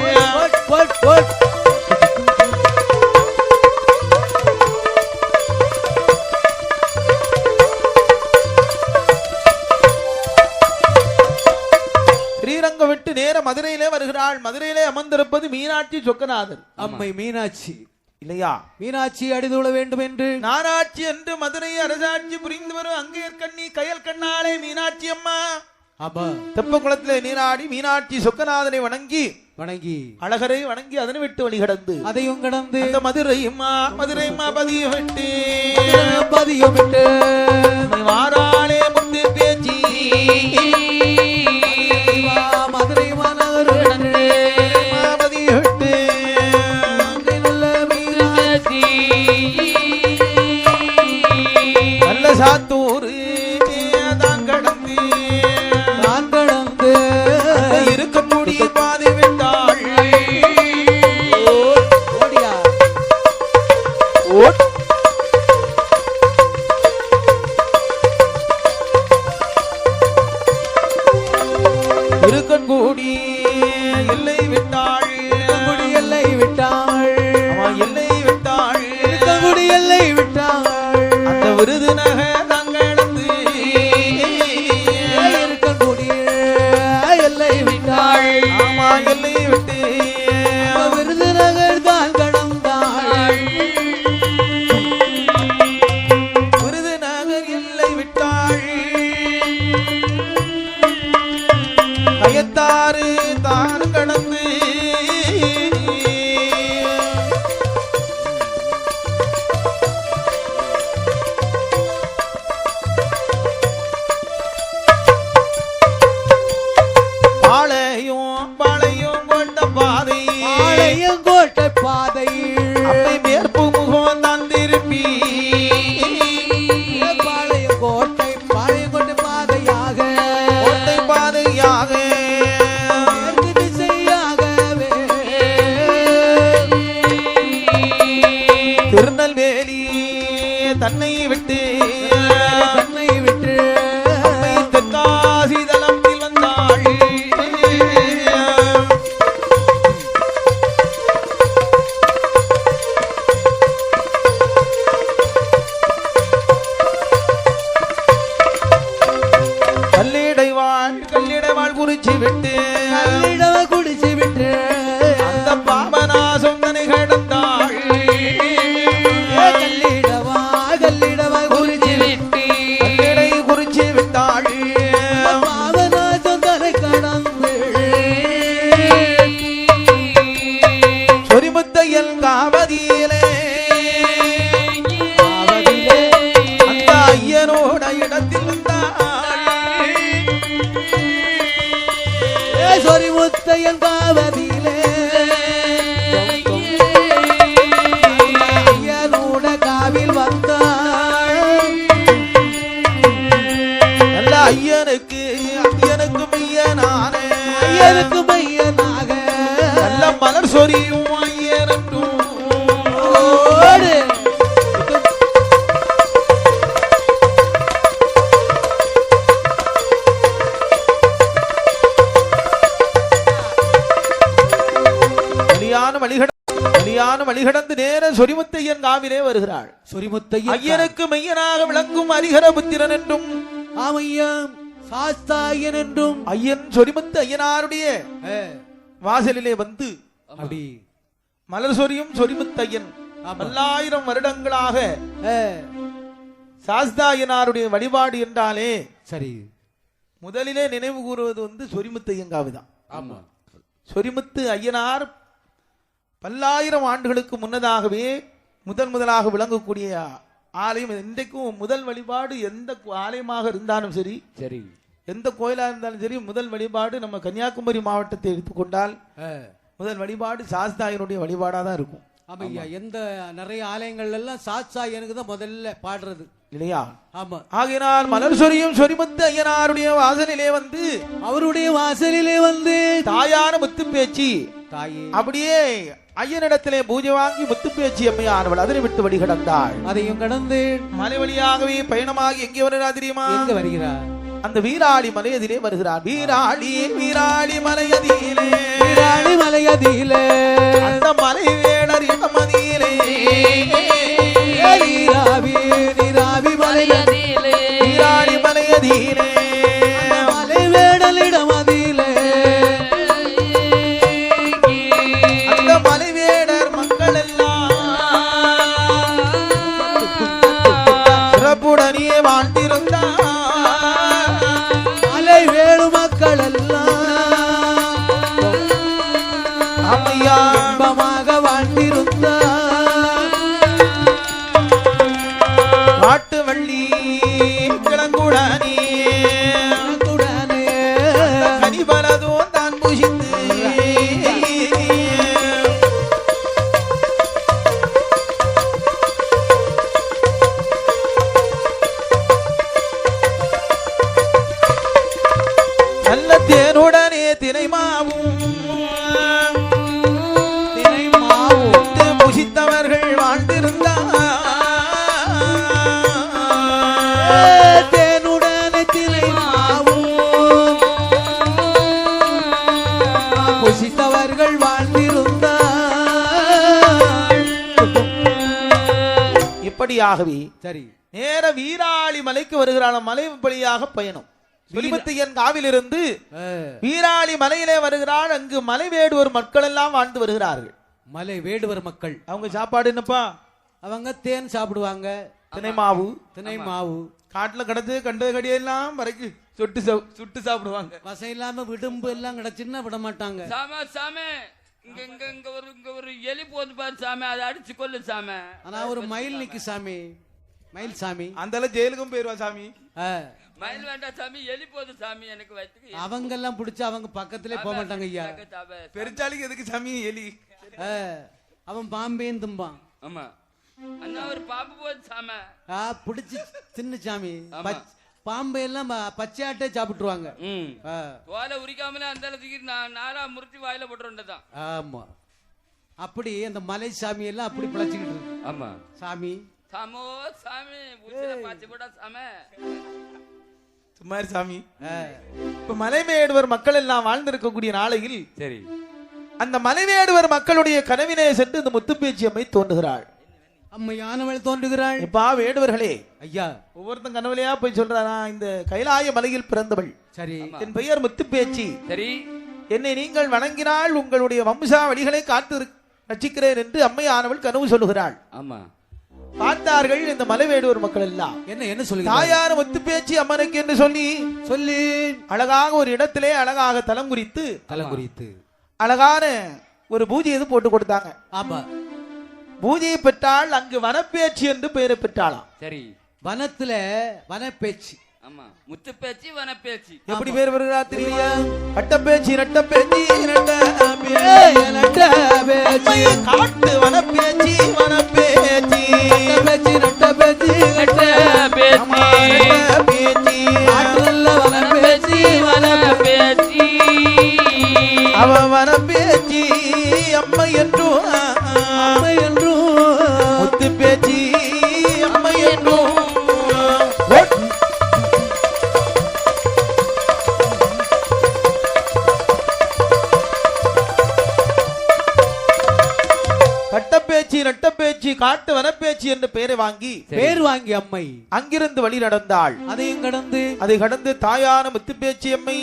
ஸ்ரீரங்கம் விட்டு நேர மதுரையிலே வருகிறாள். மதுரையிலே அமர்ந்திருப்பது மீனாட்சி சொக்கநாதர் அம்மை மீனாட்சி இல்லையா? மீனாட்சி அடிதூள வேண்டும் என்று நானாட்சி என்று மதுரை அரசாட்சி புரிந்து வரும் அங்கேயர் கண்ணி கயல் கண்ணாலே மீனாட்சி அம்மா தெப்ப குளத்திலே நீராடி மீனாட்சி சொக்கநாதனை வணங்கி அழகரை வணங்கி அதனை விட்டு வழிகடந்து அதையும் கடந்து அந்த மதுரையம்மா பதியம் விட்டு வாராளே முத்து பேச்சி மதுரை மாநகர் பதியம் விட்டு நல்ல சாத்தூர் தான் கடந்து இருக்கக்கூடிய பாதை விட்டாள் ஓடியா இருக்கன்கூடி எல்லை விட்டாள் எல்லை விட்டாள் எல்லை விட்டாள் இருக்கங்குடி எல்லை விட்டாள் அந்த விருதுநக தங்களந்து இருக்கங்குடி எல்லை விட்டாள் ஆமா எல்லை விட்டு விருதுநகர் தான் கடந்தாள் விருதுநகர் எல்லை விட்டாள் கயத்தாறு தான் கடந்து பாளையம் கொண்ட பாதை கோட்டை பாதை அப்பை மேற்பு முகம் தான் திருப்பி பாளையம் கோட்டை பாதையாக கோட்டை பாதையாக திசையாகவே திருநெல்வேலி தன்னை விட்டு அம்மை தெற்காசி தலத்தில் வந்தாள் கல்லிடைவாள் குறிச்சி விட்டு குடிச்சு விட்டு அந்த பாபநாசம் தனை கடந்தாள் கல்லிடவா குறிச்சு விட்டு கல்லிடை குறிச்சி விட்டாள் பாவநாசம் தலை கடந்து சொரிமுத்தையல் காவதியிலே அந்த ஐயனோட இடத்தில் வந்தாள் சொரிமுத்தையன் காவதியிலே ஐயனோட காவில் வந்தாள் நல்ல ஐயனுக்கு மையனான நல்ல மலர் சொரியும் ஐயனுக்கும் வழிகடந்து நேர சொரிமுத்தையன் காவிலே வருகிறாள். சொரிமுத்தையன் ஐயனுக்கு மையனாக விளங்கும் ஹரிஹர புத்திரன் என்றும் ஆமையா சாஸ்தாயன் என்றும் ஐயன் சொரிமுத்து ஐயனாருடைய வாசலிலே வந்து அப்படி மலர் சொரியும் சொரிமுத்து ஐயன் பல்லாயிரம் வருடங்களாக சாஸ்தாயனாருடைய வழிபாடு என்றாலே சரி முதலிலே நினைவு கூறுவது வந்து சொரிமுத்து ஐயங்காவுதான். ஆமா, சொரிமுத்து ஐயனார் பல்லாயிரம் ஆண்டுகளுக்கு முன்னதாகவே முதலாக விளங்கக்கூடிய ஆலயம். இன்றைக்கும் முதல் வழிபாடு எந்த ஆலயமாக இருந்தாலும் சரி, சரி எந்த கோயிலா இருந்தாலும் சரி, முதல் வழிபாடு நம்ம கன்னியாகுமரி மாவட்டத்தை எடுத்துக்கொண்டால் முதல் வழிபாடு சாஸ்தாயனுடைய வழிபாடா தான் இருக்கும். ஆமையா, எந்த நிறைய ஆலயங்கள் எல்லாம் சாஸ்தாயனுக்கு தான் முதல்ல பாடுறது இல்லையா? ஆமா. ஆகையினால் மலர் சொரியும் சொரிமுத்து ஐயனாருடைய வாசலிலே வந்து அவருடைய வாசலிலே வந்து தாயான முத்து பேச்சு தாயே அப்படியே ஐயனிடத்திலே பூஜை வாங்கி முத்து பேச்சு அம்மையானவள் அதனை விட்டு வழி கடந்தாள். அதையும் கடந்து மலை வழியாகவே பயணமாகி எங்கே வருகிறார் தெரியுமா? எங்க வருகிறார்? அந்த வீராளி மலையதிலே வருகிறார். வீராளி மலையதிலே அந்த மலை வேடர் இடமதியிலே நீராவி மலையதிலே வீராளி மலையதிலே மலை வேடலிடமதியிலே அந்த மலை வேடர் மக்கள் எல்லாம் சிறப்புடனே வாழ்ந்திருந்தார். மலை வேடு மக்கள் எல்லாம் அம்மையா இன்பமாக வாழ்ந்திருந்தார். காட்டு வள்ளி கிழங்குடனே கனிபலதும் தான் புஷித்து நல்ல தேனுடனே தினைமாவும் புஷித்தவர்கள் வாழ்ந்திருந்தார். தேனுடனே தினைமாவும் புசித்தவர்கள் வாழ்ந்திருந்தார். இப்படியாகவே சரி நேர வீராளி மலைக்கு வருகிறான மலை வழியாக பயணம். சொரிமுத்தையன் காவிலிருந்து வீராளி மலையிலே வருகிறாள். அங்கு மலை வேடுவர் மக்கள் எல்லாம் வாழ்ந்து வருகிறார்கள். மலை வேடுவர் மக்கள் அவங்க சாப்பாடு என்னப்பா? அவங்க தேன் சாப்பிடுவாங்க, தினை மாவு, தினை மாவு காட்டுல கிடந்து கண்ட கடியெல்லாம் வரைக்கும் சுட்டு சாப்பிடுவாங்க. வசம் இல்லாம விடும்பு எல்லாம் கிடைச்சுன்னா விட மாட்டாங்க. சாம இங்க ஒரு எலி போது பாரு சாமி, அதை அடிச்சு கொல்லு சாமி. ஆனா ஒரு மயில் நிக்கு சாமி, மயில் சாமி அந்த ஜெயிலுக்கும் போயிருவா சாமி. மயில் வேண்டாம் சாமி, எலி போது சாமி. எனக்கு வயிற்றுக்கு அவங்க எல்லாம் பிடிச்சு அவங்க பக்கத்திலே போக மாட்டாங்க ஐயா. பெருச்சாலிக்கு எதுக்கு சாமி எலி? அவன் பாம்பேன் தும்பான். ஆமா, அண்ணா ஒரு பாம்பு போது சாமி பிடிச்சு தின்னு சாமி. பாம்பு எல்லாம் பச்சையாட்டே சாப்பிட்டுருவாங்க. தோலை உரிக்காமலே அந்த அளவுக்கு நாளா முறிச்சு வாயில போட்டுருந்ததான். ஆமா, அப்படி அந்த மலை சாமி எல்லாம் அப்படி பிழைச்சுக்கிட்டு இருக்கு. ஆமா சாமி சாமோ சாமி பாச்சு போட்டா சாமி சுமார் சாமி. இப்ப மலைமேடுவர் மக்கள் எல்லாம் வாழ்ந்திருக்கக்கூடிய நாளையில் சரி அந்த மலைமேடுவர் மக்களுடைய கனவிலே சென்று இந்த முத்துப்பேச்சி அம்மை தோன்றுகிறாள். அம்மையானவள் தோன்றுகிறாள். இப்பா வேடுவர்களே ஐயா, ஒவ்வொருத்தன் கனவுலையா போய் சொல்றானா, இந்த கைலாய மலையில் பிறந்தவள், சரி என் பெயர் முத்துப்பேச்சி, சரி என்னை நீங்கள் வணங்கினால் உங்களுடைய வம்சாவளிகளை காத்து ரட்சிக்கிறேன் என்று அம்மையானவள் கனவு சொல்லுகிறாள். ஆமா, பார்த்தார்கள் இந்த மலைவேடுவர் மக்கள் எல்லாம். என்ன சொல்லி தாயார் முத்துப்பேச்சி அம்மனுக்கு என்று சொல்லி அழகாக ஒரு இடத்திலே அழகாக தலம் குறித்து அழகான ஒரு பூஜை எது போட்டு கொடுத்தாங்க. ஆமா, பூஜையை பெற்றால் அங்கு வனப்பேச்சி என்று பெயரை பெற்றாளாம். சரி, வனத்துல வனப்பேச்சி. ஆமா, முத்துப்பேச்சி வனப்பேச்சி. எப்படி பேர் வருகிறா தெரியலையா? கட்டப்பேச்சி நட்டப்பேச்சி காட்டு வனப்பேச்சி வனப்பேச்சி நட்டப்பேச்சி வனப்பேச்சி வனப்பேச்சி அவ வனப்பேச்சி அம்மை என்றும் முத்துப்பேச்சி அம்மை என்றும் கட்டப்பேச்சி நட்டப்பேச்சி முத்துப்பேச்சி காட்டு வனப்பேச்சி என்று பெயரை வாங்கி பேர் வாங்கி அம்மை அங்கிருந்து வழி நடந்தாள். அதையும் கடந்து அதை கடந்து தாயான முத்துப்பேச்சி அம்மை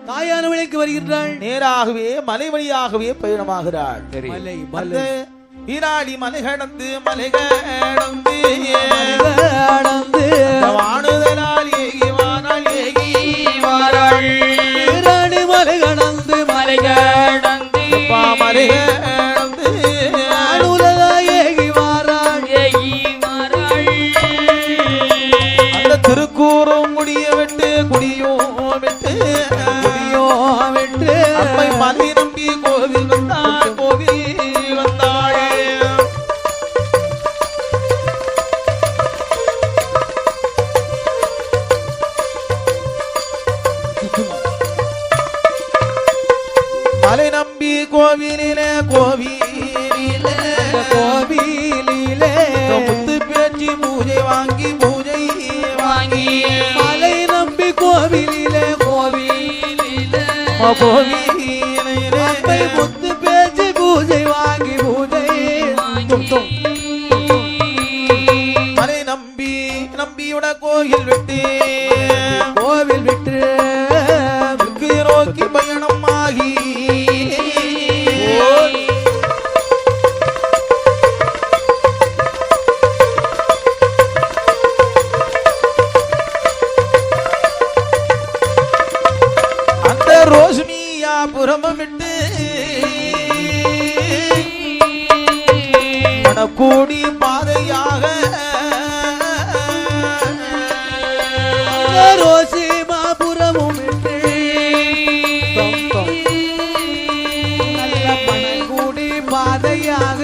தாயான விலைக்கு வருகின்றாள். நேராகவே மலை வழியாகவே பயணமாகிறாள். மலை அந்த வீராளி மலை கடந்து மலை கடந்து வானுதலால் ஏகி வாராள் ஏகி வாராள். வீராளி மலை கடந்து மலை கடந்து மலை கடந்து வானுதலா ஏகி வாராள் ஏகி வாராள். அந்த திருக்கூறும் முடிய விட்டு குடியோ விட்டு அம்மை மலை நம்பி கோவில் வந்தாள் கோவில் வந்தாள். மலை நம்பி கோவிலிலே முத்துப்பேச்சி பூஜை வாங்கி பூஜை வாங்கி மலை நம்பி கோவிலிலே அம்மை முத்து பேச்சு பூஜை வாங்கி பூஜை மலை நம்பியுட கோயில் விட்டு நோக்கி பயணம் ஆகி அந்த ரோஷினியாபுரம் விட்டு மணக்கூடி பாதையாக ரோசிமாபுரமும் நல்ல பணக்கூடி பாதையாக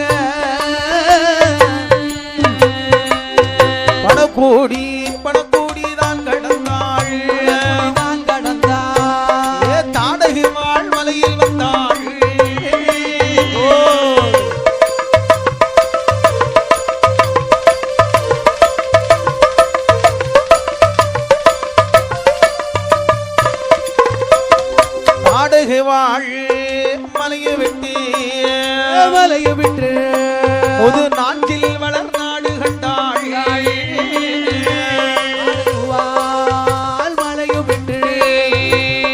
பணக்கூடி தான் கடந்தாள். தாடகி வாழ் மலையில் வந்தாள். தாடகி வாழ் மலையை விட்டு பொது நாட்டில் வளர் நாடு கண்டாள். மலையும் விட்டு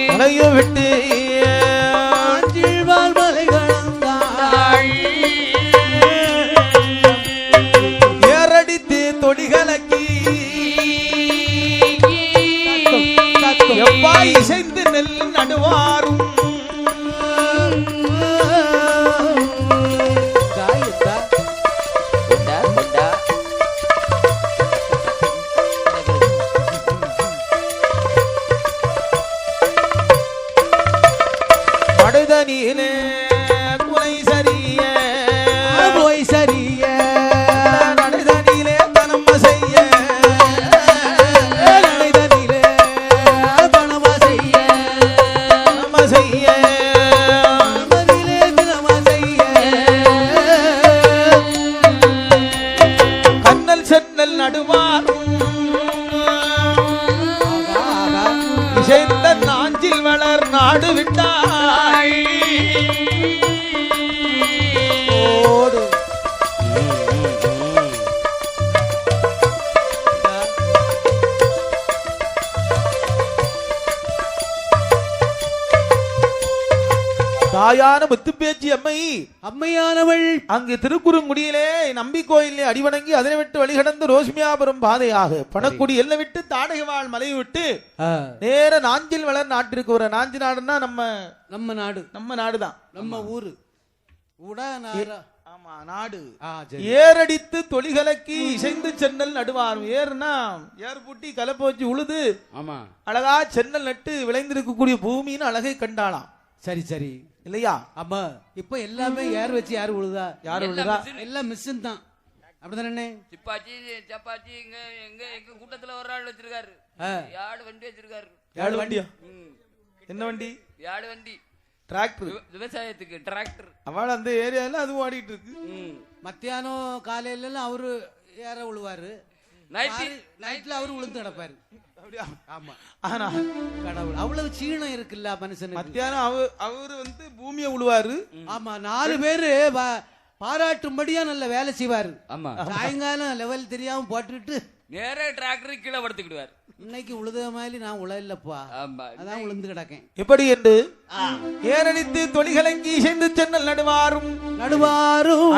மலையை விட்டு மலை கடந்தாள். ஏறடித்து தொடிகலக்கி எப்பா இசைந்து நெல் நடுவாரும் மடுதனிலே குலை சரிய போய் சரிய நடுதனிலே தனம் செய்ய நடைதனிலே பணமா செய்ய நம்ம செய்ய மதிலே தினமா செய்ய கண்ணல் சென்னல் நடுவாரும் இசைந்த நாஞ்சில் வளர் நாடு விட்டாய். ஓடு தாயான முத்துப்பேச்சி அம்மையானவள் அங்கு திருக்குறுங்குடியிலே நம்பி கோயிலே அடிவணங்கி அதனை விட்டு வழிகடந்து ரோஷ்மியாபுரம் பாதையாக பணக்குடி எல்லை விட்டு தாடகவாள் மலையை விட்டு நேர நாஞ்சில் வளர் நாட்டிற்கு ஒரு நாஞ்சி நாடுன்னா நம்ம நாடுதான் நம்ம ஊரு ஆமா நாடு. ஏறடித்து தொழிகலக்கி இசைந்து சென்னல் நடுவாரும். ஏறுனா ஏர் பூட்டி கலப்ப வச்சு உழுது அழகா சென்னல் நட்டு விளைந்திருக்கக்கூடிய பூமியின் அழகை கண்டாளாம். சரி இல்லையா? ஆமா. இப்ப எல்லாமே ஏர் வச்சு யாரு உழுதா? எல்லாம் மிஷின் தான். அப்படிதானே? சிப்பாச்சி சப்பாச்சி எங்க கூட்டத்துல ஒரு ஆள் வச்சிருக்காரு. யாடு வண்டி வச்சிருக்காரு. யாடு வண்டியா? என்ன வண்டி? யாடு வண்டி. டிராக்டர். விவசாயத்துக்கு டிராக்டர். அவள் அந்த ஏரியால அது ஓடிட்டு இருக்கு. மத்தியானம் காலையில எல்லாம் அவரு ஏற உழுவாரு. நைட்ல அவரு உளுந்து கிடப்பாரு. ஆமா. ஆனா கடவுள் அவ்வளவு சீனம் இருக்குல்ல மனுஷனுக்கு. மத்தியானம் அவரு வந்து பூமியை உழுவாரு. ஆமா 4 பேரு பாராட்டும்படியா நல்ல வேலை செய்வாரு. ஆமா சாயங்காலம் லெவல் தெரியாம போட்டுட்டு நேரா டிராக்டர் கீழே படுத்துக்கிடுவார். இன்னைக்கு உழுத மாதிரி நான் உழல்லப்பா, ஆமா அதான் உளுந்து கிடக்கேன். எப்படி என்று ஏரடித்து தொழிகலங்கி சென்று சென்னல் நடுவாரும்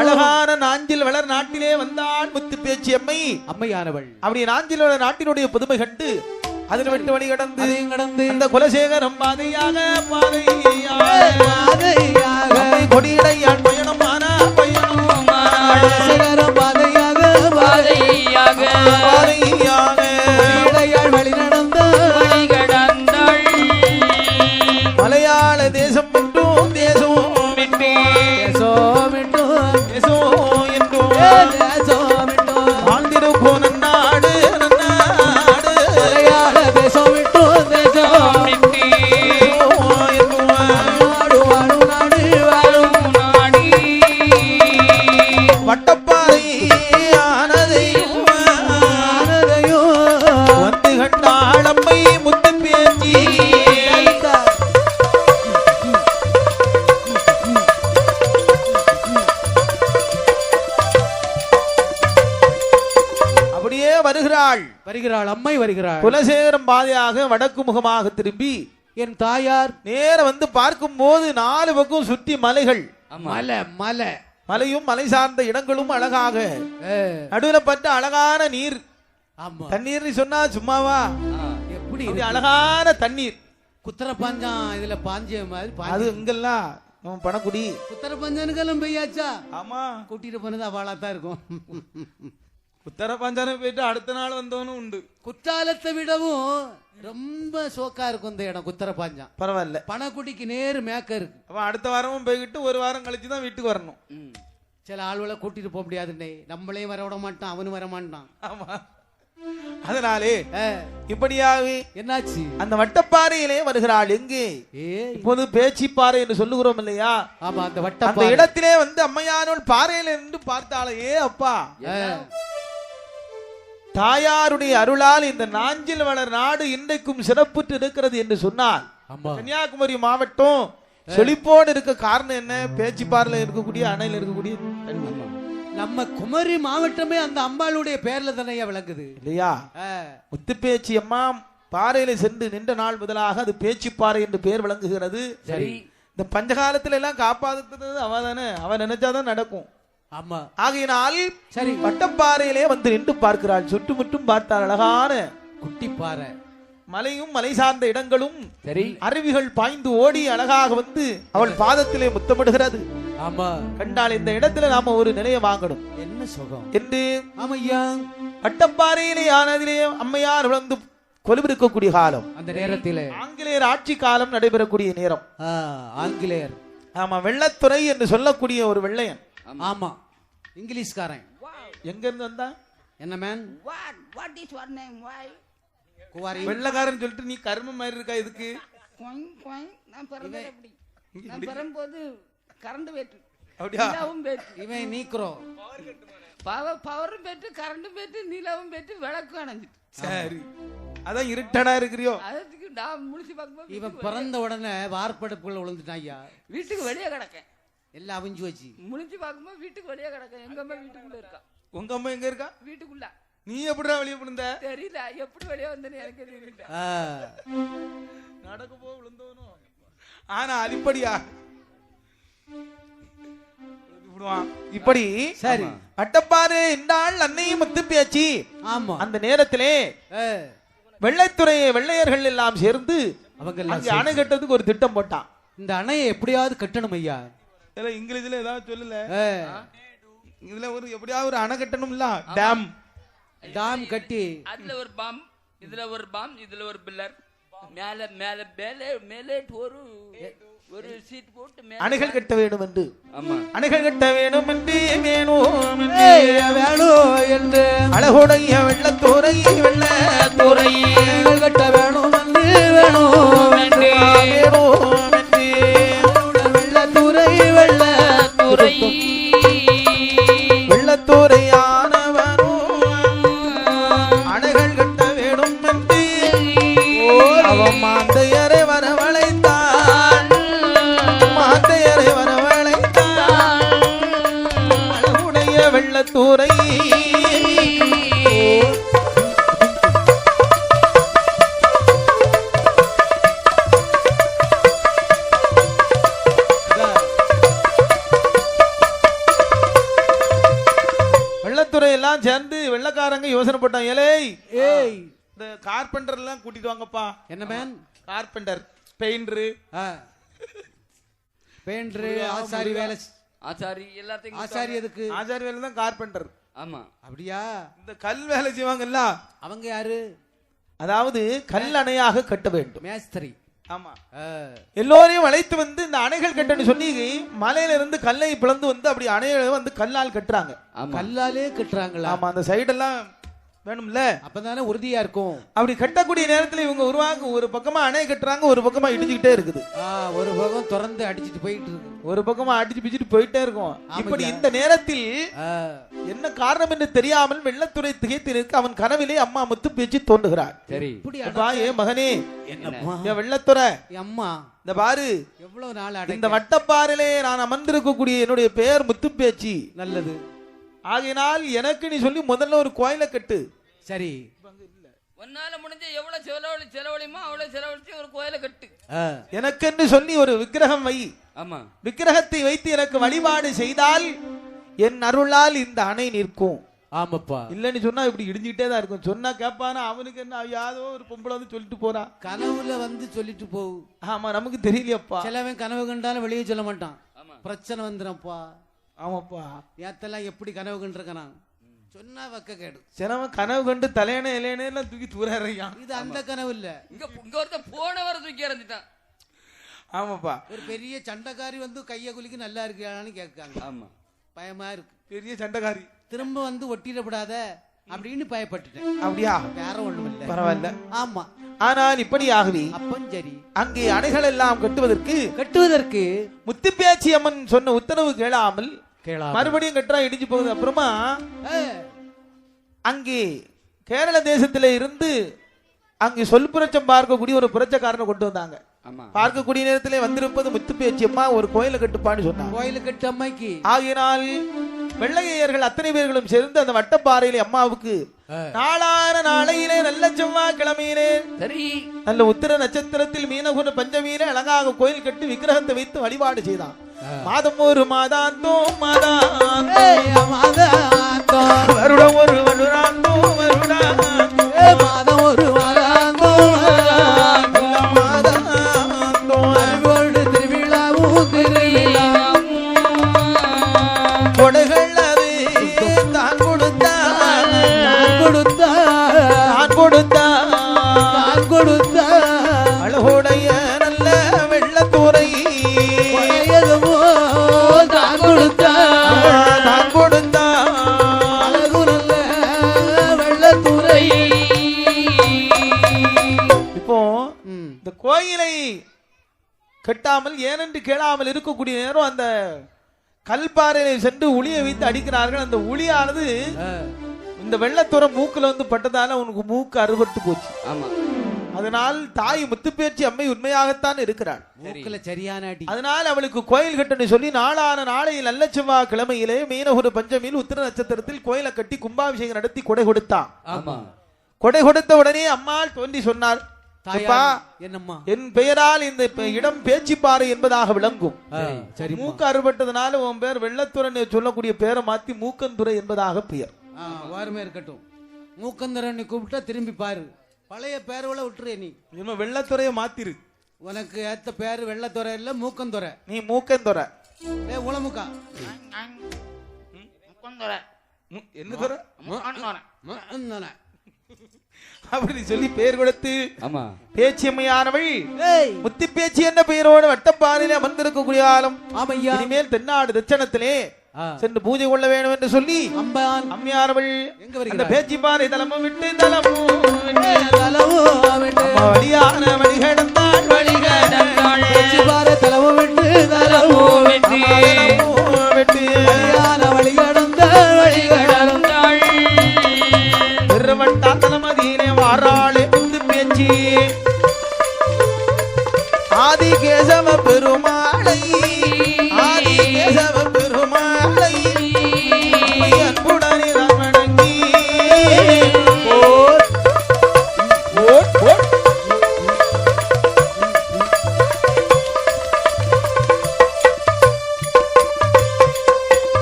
அழகான நாஞ்சில் வளர் நாட்டிலே வந்தான் முத்து பேச்சு அம்மை அம்மையானவள். அப்படி நாஞ்சில் வளர் நாட்டினுடைய புதுமை கண்டு அதில் விட்டு வழி கடந்து அந்த குலசேகரம் பாதையாக அம்மை கொடியடையான் பயணமான குலசேகரம் பாதையாக கொடியடையாள் வழி நடந்த மலையாள தேசம் விட்டும் தேசம் வாழ்ந்திருப்போம் நன்னாடு மலையாள தேசம் விட்டு வட்டப்பாறை ஆனதையும் வந்து கண்டாளம்மை முத்து பேச்சி அப்படியே வருகிறாள் அம்மை வருகிறாள். குலசேகரம் பாதையாக வடக்கு முகமாக திரும்பி என் தாயார் நேர வந்து பார்க்கும் போது 4 பக்கம் சுற்றி மலைகள், மலையும் மலை சார்ந்த இடங்களும் அழகாக நடுவுல பட்ட அழகான நீர். தண்ணீர் சொன்னா சும்மாவா, எப்படி அப்படி அழகான தண்ணீர். குத்தர பாஞ்சான் இதுல பாஞ்ச மாதிரி அது இங்கெல்லாம் நம்ம பணக்குடி குத்தர பாஞ்சானுக்கெல்லாம் பெய்யாச்சா? ஆமா, கூட்டிட்டு போனது அவளாத்தான் இருக்கும். உத்தர பஞ்சான போயிட்டு அடுத்த நாள் வந்தவனும் உண்டு. குற்றாலத்தை விடவும் ரொம்ப சோக்கா இருக்கும் இந்த இடம் குத்தர பாஞ்சான். பரவாயில்ல, பணக்குடிக்கு நேரு மேக்க இருக்கு. அப்ப அடுத்த வாரமும் போய்கிட்டு 1 வாரம் கழிச்சுதான் வீட்டுக்கு வரணும். சில ஆளுகளை கூட்டிட்டு போக முடியாதுன்னே, நம்மளையும் வர விட மாட்டான், அவனும் வர மாட்டான். ஆமா, அதனாலே இப்படியாவே என்னாச்சு? அந்த வட்டப்பாறையிலே வருகிறாள். எங்கே? இப்போது பேச்சிப்பாறை என்று சொல்லுகிறோம் இல்லையா? ஆமா, அந்த இடத்திலே வந்து அம்மையானோள் பாறையில இருந்து பார்த்தாளே, அப்பா தாயாருடைய அருளால் இந்த நாஞ்சில் வளர் நாடு இன்றைக்கும் சிறப்புற்று இருக்கிறது என்று சொன்னார். கன்னியாகுமரி மாவட்டம் செழிப்போடு இருக்க காரணம் என்ன? பேச்சிப்பாறையில் இருக்கக்கூடிய அணையில் இருக்கக்கூடிய தண்ணி. நம்ம குமரி மாவட்டமே அந்த அம்பாளுடைய பேர்ல தானே விளங்குது இல்லையா? முத்து பேச்சி அம்மா பாறையில சென்று நின்ற நாள் முதலாக அது பேச்சிப்பாறை என்று பெயர் விளங்குகிறது. சரி, இந்த பஞ்சகாலத்துல எல்லாம் காப்பாத்துறது அவ தானே, அவ நினைச்சாதான் நடக்கும். ஆமா, ஆகையினால் சரி வட்டப்பாறையிலே வந்து நின்று பார்க்கிறாள். சுற்றுமுற்றும் பார்த்தாள். அழகான குட்டிப்பாறை, மலையும் மலை சார்ந்த இடங்களும், சரி அருவிகள் பாய்ந்து ஓடி அழகாக வந்து அவள் பாதத்திலே முத்தமிடுகிறது. ஆமா, கண்டால் இந்த இடத்துல நாம ஒரு நிலையை வாங்கணும். என்ன சுகம் என்று ஆமையா வட்டப்பாறையிலே ஆனதிலே அம்மையார் விழுந்து கொலுவிருக்கக்கூடிய காலம். அந்த நேரத்திலே ஆங்கிலேயர் ஆட்சி காலம் நடைபெறக்கூடிய நேரம். ஆங்கிலேயர், ஆமா, வெள்ளத்துறை என்று சொல்லக்கூடிய ஒரு வெள்ளையன். ஆமா, இங்கிலீஷ்காரன். எங்க இருந்து வந்தா? என்ன man? What is your name? Why? Quarry வெள்ளக்காரன் சொல்லிட்டு நீ கர்ம மாதிரி இருக்கா இதுக்கு? நான் பிறந்தது எப்படி? நான் பிறந்தபோது கரண்ட் வெட்டு, அப்படியா? நிலவும் வெட்டு, இவன் நீக்குறோம். பவரும் பெற்று கரண்டும் பெற்று நிலவும் பெற்று விளக்கும் அணைஞ்சிட்டு. சரி, அதான் இருட்டடா இருக்கிறியோ? அதுக்கு நான் முடிச்சு பார்க்கும்போது இவன் பிறந்த உடனே வார்ப்படுப்புக்குள்ள விழுந்துட்டான் ஐயா. வீட்டுக்கு வெளியே கிடக்கேன், எல்லாம் அவிஞ்சு வச்சு முடிச்சு பார்க்கும்போது வீட்டுக்கு வெளியே கிடக்கேன். எங்க அம்மா வீட்டுக்குள்ள இருக்கா. உங்க அம்மா எங்க இருக்கா? வீட்டுக்குள்ள. நீ எப்படிடா வெளியே விழுந்த? தெரியல, எப்படி வெளியே வந்தேன்னு எனக்கு தெரியல. நடக்க போ விழுந்தவனும். ஆனா அதிப்படியா இப்படி சரி அட்டப்பாறு என்றால் அன்னையும் முத்து பேச்சு. ஆமா, அந்த நேரத்திலே வெள்ளைத்துறையை வெள்ளையர்கள் எல்லாம் சேர்ந்து அவங்க அணை கட்டுறதுக்கு ஒரு திட்டம் போட்டான். இந்த அணையை எப்படியாவது கட்டணும் ஐயா. இங்கிலீஷ்ல ஏதாவது சொல்லல, இதுல ஒரு எப்படியாவது ஒரு அணை கட்டணும் இல்ல, டேம். டாம் கட்டி அதுல ஒரு பாம், இதுல ஒரு பாம், இதுல ஒரு பில்லர், மேல மேல மேலே மேலே ஒரு சீட் போட்டு அணைகள் கட்ட வேண்டும் என்று. ஆமா, அணைகள் கட்ட வேண்டும் என்று வேணும் என்று அழகுடைய வெள்ளத்துறை வெள்ளத்துறை கட்ட வேணும் என்று வேணும் என்று வெள்ளத்துறை வெள்ளத்துறை வெள்ளத்துறையானவனும் அணைகள் கட்ட வேணும் என்று அவன் மாந்தையரை வரவழைத்தான், மாந்தையரை வரவழைத்தான். எல்லாம் சேர்ந்து வெள்ளக்காரங்க யோசனை போட்டாங்க, ஏய் இந்த கார்பெண்டர் எல்லாம் கூட்டிட்டு வாங்கப்பா. என்ன மேன்? கார்பெண்டர், பெயிண்டர், பெயிண்டர், ஆசாரி வேலை. ஆசாரி எல்லாத்தையும் ஆசாரி எதுக்கு? ஆசாரி வேலை தான் கார்பெண்டர். ஆமா அப்படியா? இந்த கல் வேலை செய்வாங்கல்ல, அவங்க யாரு? அதாவது கல் அணையாக கட்ட வேண்டும். மேஸ்திரி. ஆமா, எல்லோரையும் அழைத்து வந்து இந்த அணைகள் கட்டணும் சொல்லி மலையில இருந்து கல்லை பிளந்து வந்து அப்படி அணைகளை வந்து கல்லால் கட்டுறாங்க. கல்லாலே கட்டுறாங்களா? ஆமா, அந்த சைடெல்லாம் வேணும்ல, அப்பதானே உறுதியா இருக்கும். அப்படி கட்டக்கூடிய நேரத்துல இவங்க ஒரு பக்கமா அணை கட்டுறாங்க, ஒரு பக்கமா இடிச்சுக்கிட்டே இருக்குது. ஒரு பக்கம் திறந்து அடிச்சிட்டு போயிட்டு இருக்கு, ஒரு பக்கமா அடிச்சு பிடிச்சிட்டு போயிட்டே இருக்கும். இப்படி இந்த நேரத்தில் என்ன காரணம் என்று தெரியாமல் வெள்ளத்துறை திகைத்திருக்கு. அவன் கனவிலே அம்மா முத்து பேச்சு தோன்றுகிறார். சரி, ஏ மகனே, என்னம்மா? வெள்ளத்துறை அம்மா, இந்த பாரு, எவ்வளவு நாள் இந்த வட்டப்பாறையிலே நான் அமர்ந்திருக்கக்கூடிய என்னுடைய பெயர் முத்து பேச்சு. நல்லது. ஆகையினால் எனக்கு நீ சொல்லி முதல்ல ஒரு கோயிலை கட்டு. சரி, உன்னால முடிஞ்ச எவ்வளவு செலவழியுமோ அவ்வளவு செலவழிச்சு ஒரு கோயிலை கட்டு. எனக்கென்று சொல்லி ஒரு விக்கிரகம் வை. ஆமா, விக்கிரகத்தை வைத்து எனக்கு வழிபாடு செய்தால் என் அருளால் இந்த அணை நிற்கும். ஆமாப்பா. இல்லன்னு சொன்னா இப்படி இடிஞ்சுக்கிட்டே தான் இருக்கும். சொன்னா கேட்பானா? அவனுக்கு என்ன, யாதோ ஒரு பொம்பளை வந்து சொல்லிட்டு போறா, கனவுல வந்து சொல்லிட்டு போகு. ஆமா, நமக்கு தெரியலையப்பா. சிலவன் கனவு கண்டாலும் வெளியே சொல்ல மாட்டான், பிரச்சனை வந்துடும்ப்பா. ஆமாப்பா, ஏத்தெல்லாம் எப்படி கனவு கண்டிருக்கான் சொன்னா வக்க கேடு. சிலவன் கனவு கண்டு தலையணை இலையணை எல்லாம் தூக்கி தூரான். இது அந்த கனவு இல்ல, இங்க ஒருத்தன் போனவரை தூக்கி இறந்துட்டான். ஆமாப்பா, ஒரு பெரிய சண்டைக்காரி வந்து கைய குலுக்கி நல்லா இருக்கான்னு கேட்காங்க. ஆமா, பயமா இருக்கு. பெரிய சண்டைக்காரி திரும்ப வந்து ஒட்டிடப்படாத அப்படின்னு பயப்பட்டுட்டேன். அப்படியா? வேற ஒண்ணும் இல்ல, பரவாயில்ல. ஆமா. ஆனால் இப்படி ஆகவே அப்பன் சரி, அங்கே அணைகள் எல்லாம் கட்டுவதற்கு முத்துப்பேச்சி அம்மன் சொன்ன உத்தரவு கேளாமல் மறுபடியும் கட்டுறா, இடிஞ்சு போகுது. அப்புறமா அங்கே கேரள தேசத்தில இருந்து அங்கே சொல் புரட்சம் பார்க்கக்கூடிய ஒரு புரட்சக்காரனை கொண்டு வந்தாங்க. பார்க்கக்கூடிய நேரத்திலே வந்திருப்பது முத்துப்பேச்சி அம்மா, ஒரு கோயிலை கட்டுப்பான்னு சொன்னாங்க. கோயிலை கட்டு அம்மாக்கு. ஆகினால் வெள்ளையர்கள் அத்தனை பேர்களும் சேர்ந்து அந்த வட்டப்பாறையிலே அம்மாவுக்கு நாளான நாளையிலே நல்ல செவ்வாய் கிழமையிலே நல்ல உத்திர நட்சத்திரத்தில் மீனகுன பஞ்சமியிலே அழகாக கோயில் கட்டி விக்கிரகத்தை வைத்து வழிபாடு செய்தான். மாதம் ஒரு மாதாந்தோ வருடம் ஒரு வருடாந்தோ மாதம் ஒரு மாதாந்தோ திருவிழாவும் கொடைகள் அது தான் கொடுத்த அழகுடைய நல்ல வெள்ளத்துறை தான் கொடுத்த அழகு நல்ல வெள்ளத்துறை. இப்போ இந்த கோயிலை கட்டாமல் ஏனென்று கேளாமல் இருக்கக்கூடிய நேரம் அந்த கல்பாறையை சென்று உளியை வைத்து அடிக்கிறார்கள். அந்த உளியானது இந்த வெள்ளத்துறை மூக்குல வந்து பட்டதால உனக்கு மூக்கு அறுபட்டு போச்சு. ஆமா, அதனால் தாய் முத்துப்பேச்சி அம்மை உண்மையாகத்தான் இருக்கிறாள். சரியான அடி. அதனால் அவளுக்கு கோயில் கட்டணும் சொல்லி நாளான நாளையில் நல்ல செவ்வாய் கிழமையிலே மீனகுரு பஞ்சமியில் உத்திர நட்சத்திரத்தில் கோயிலை கட்டி கும்பாபிஷேகம் நடத்தி கொடை கொடுத்தான். கொடை கொடுத்த உடனே அம்மாள் தோன்றி சொன்னார், என்னம்மா, என் பெயரால் இந்த இடம் பேச்சிப்பாறை என்பதாக விளங்கும். மூக்கு அறுபட்டதுனால உன் பேர் வெள்ளத்துறை சொல்லக்கூடிய பேரை மாத்தி மூக்கந்துறை என்பதாக பெயர். வாருமே இருக்கட்டும். மூக்கந்துறை கூப்பிட்டா திரும்பி பாரு, பழைய பேரோட விட்டுரு. நீ வெள்ளத்துறைய மாத்திரு. உனக்கு ஏத்த பேரு வெள்ளத்துறை இல்ல மூக்கந்துறை. நீ மூக்கந்துறை. உளமுக்கா என்ன துறை அப்படி சொல்லி பெயர் கொடுத்து பேச்சியம்மையானவள் முத்தி பேச்சு என்ற பெயரோடு வட்டப்பாறையிலே அமர்ந்திருக்கக்கூடிய ஆளும் இனிமேல் தென்னாடு தட்சணத்திலே சென்று பூஜை கொள்ள வேண்டும் என்று சொல்லி அம்மையானவள் அந்த பேச்சிப்பாறை தலமும் விட்டு வழியான வழிகடந்தாள். பேச்சிப்பாறை தலமும் விட்டு வழியான வழிகடந்தாள். திருவட்டா தலமதியிலே வாராளே முத்து பேச்சி ஆதி கேசவ பெருமாளை அன்புடனே ரமணங்கி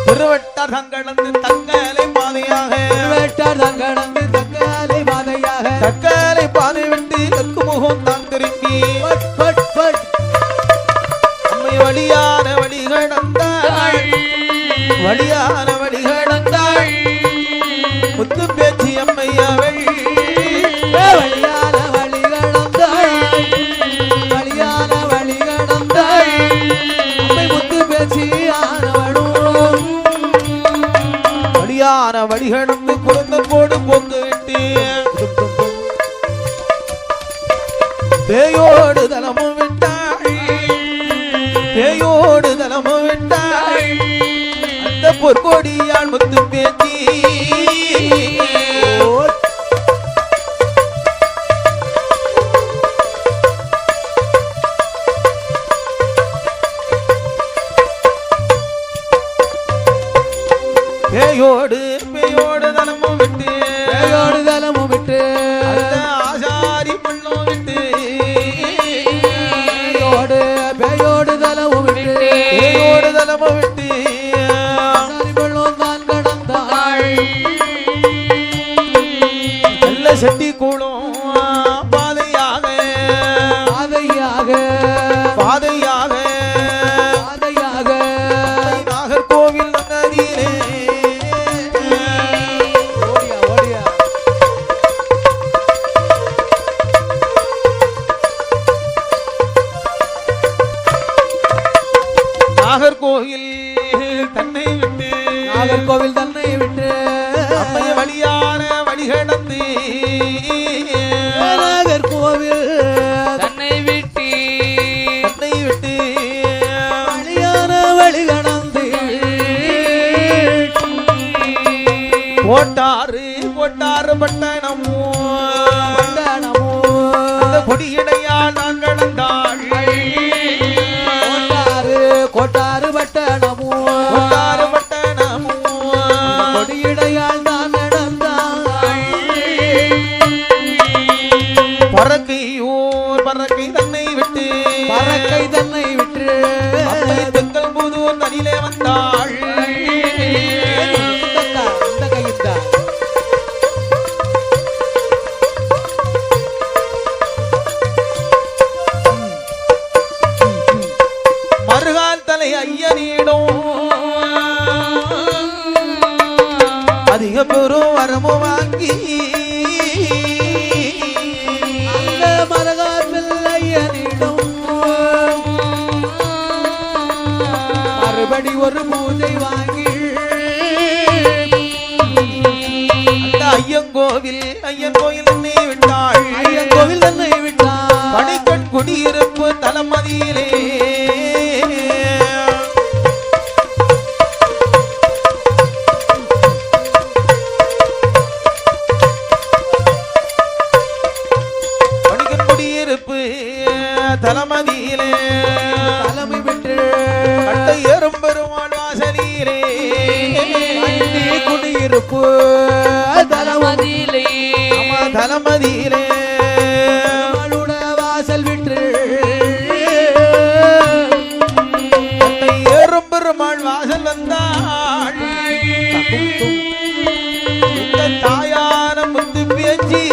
திருவட்டார் தங்களது தங்களை பாதையாக பேயோடு தலமும் விட்டாள் பேயோடு தலமும் விட்டாள் அந்த பொற்கொடியாள் முத்து பேச்சி பேயோடு பேயோடு தலமும் விட்டு பேயோடு தலமும் விட்டு அந்த ஆசாரி பள்ளம் விட்டு பேயோடு தலமும் விட்டு பேயோடு தலமும் விட்டு வெள்ளம் தான் கடந்தாள் நல்ல செட்டி கூடும் பாதையாக பாதையாக பாதையாக பாதையாக நாகர்கோவில் நகரிலே ஓடியா ஓடியா நாகர்கோவில் தன்னை விட்டு நாகர்கோவில் தன்னை விட்டு அம்மைய வழியான வழிகடந்து நாகர்கோவில் தன்னை விட்டு தன்னை விட்டு வழியான வழி கடந்து கோட்டாறு கோட்டாறு பட்டணமோ அந்த கொடியடையால் நான் கடந்தாள் கோட்டாறு பட்டணமோ கோட்டாறு பட்டணமோ கொடியடையால் தான் நடந்தாள் பறக்கையூர் பறக்கை தன்னை விட்டு பறக்கை தன்னை விட்டு அம்மை தெங்கல் புதூர் தனிலே வந்தாள் இந்த கையிட்டா மறுகால் தலை ஐயனிடம் அதிக பெரும் வரமு வாங்கி அந்த மரகாற்றில் ஐயனிடம் மறுபடி ஒரு பூஜை வாங்கி அந்த ஐயங்கோவில் ஐயன் கோயில் என்னை விட்டாள் ஐயன் கோவில் தன்னை விட்டார் படைக்கண் குடியிருப்பு தலமதியிலே படைக்கண் குடியிருப்பு தலமதியிலே தலைமை விட்டு கட்டை ஏறும் பெருமாள் வாசலிலே குடியிருப்பு தலமதியிலே ஆமா, தலமதியிலே தலமளுட வாசல் விட்டு கட்டை ஏறும் பெருமாள் வாசல் வந்தாள் இந்த தாயான முத்து பேச்சி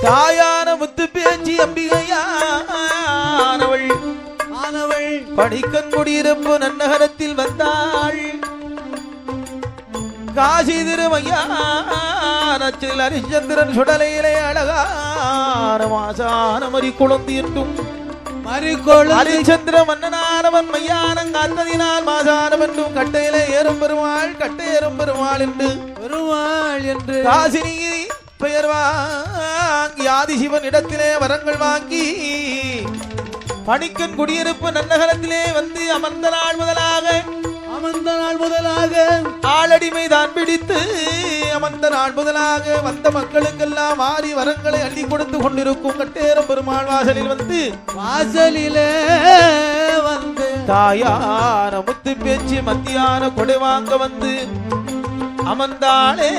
தாயான முத்து பேச்சி அம்பிகையானவள் ஆனவள் படிக்கன் குடியிருப்பு நன்னகரத்தில் வந்தாள் காசி திருமையானச்சில் ஹரிச்சந்திரன் சுடலையிலே அழகான மாசான மறி குழந்தை என்றும் மறிக்கொழு ஹரிச்சந்திர மன்னனானவன் மையானம் காத்ததினால் மாசானம் என்றும் கட்டையிலே ஏறும் பெருமாள் கட்டை ஏறும் பெருமாள் என்று பெருமாள் என்று காசினி பெயர் வாங்கி ஆதிசிவன் இடத்திலே வரங்கள் வாங்கி பணிக்கன் குடியிருப்பு நன்னகரத்திலே வந்து அமர்ந்த நாள் முதலாக அமர்ந்த நாள் முதலாக ஆளடிமை தான் பிடித்து அமர்ந்த நாள் முதலாக வந்த மக்களுக்கெல்லாம் மாறி வரங்களை அள்ளி கொடுத்து கொண்டிருக்கும் கட்டேரம் பெருமாள் வாசலில் வந்து வாசலிலே வந்து தாயான முத்து பேச்சு மத்தியான கொடை வாங்க வந்து அமர்ந்தாளே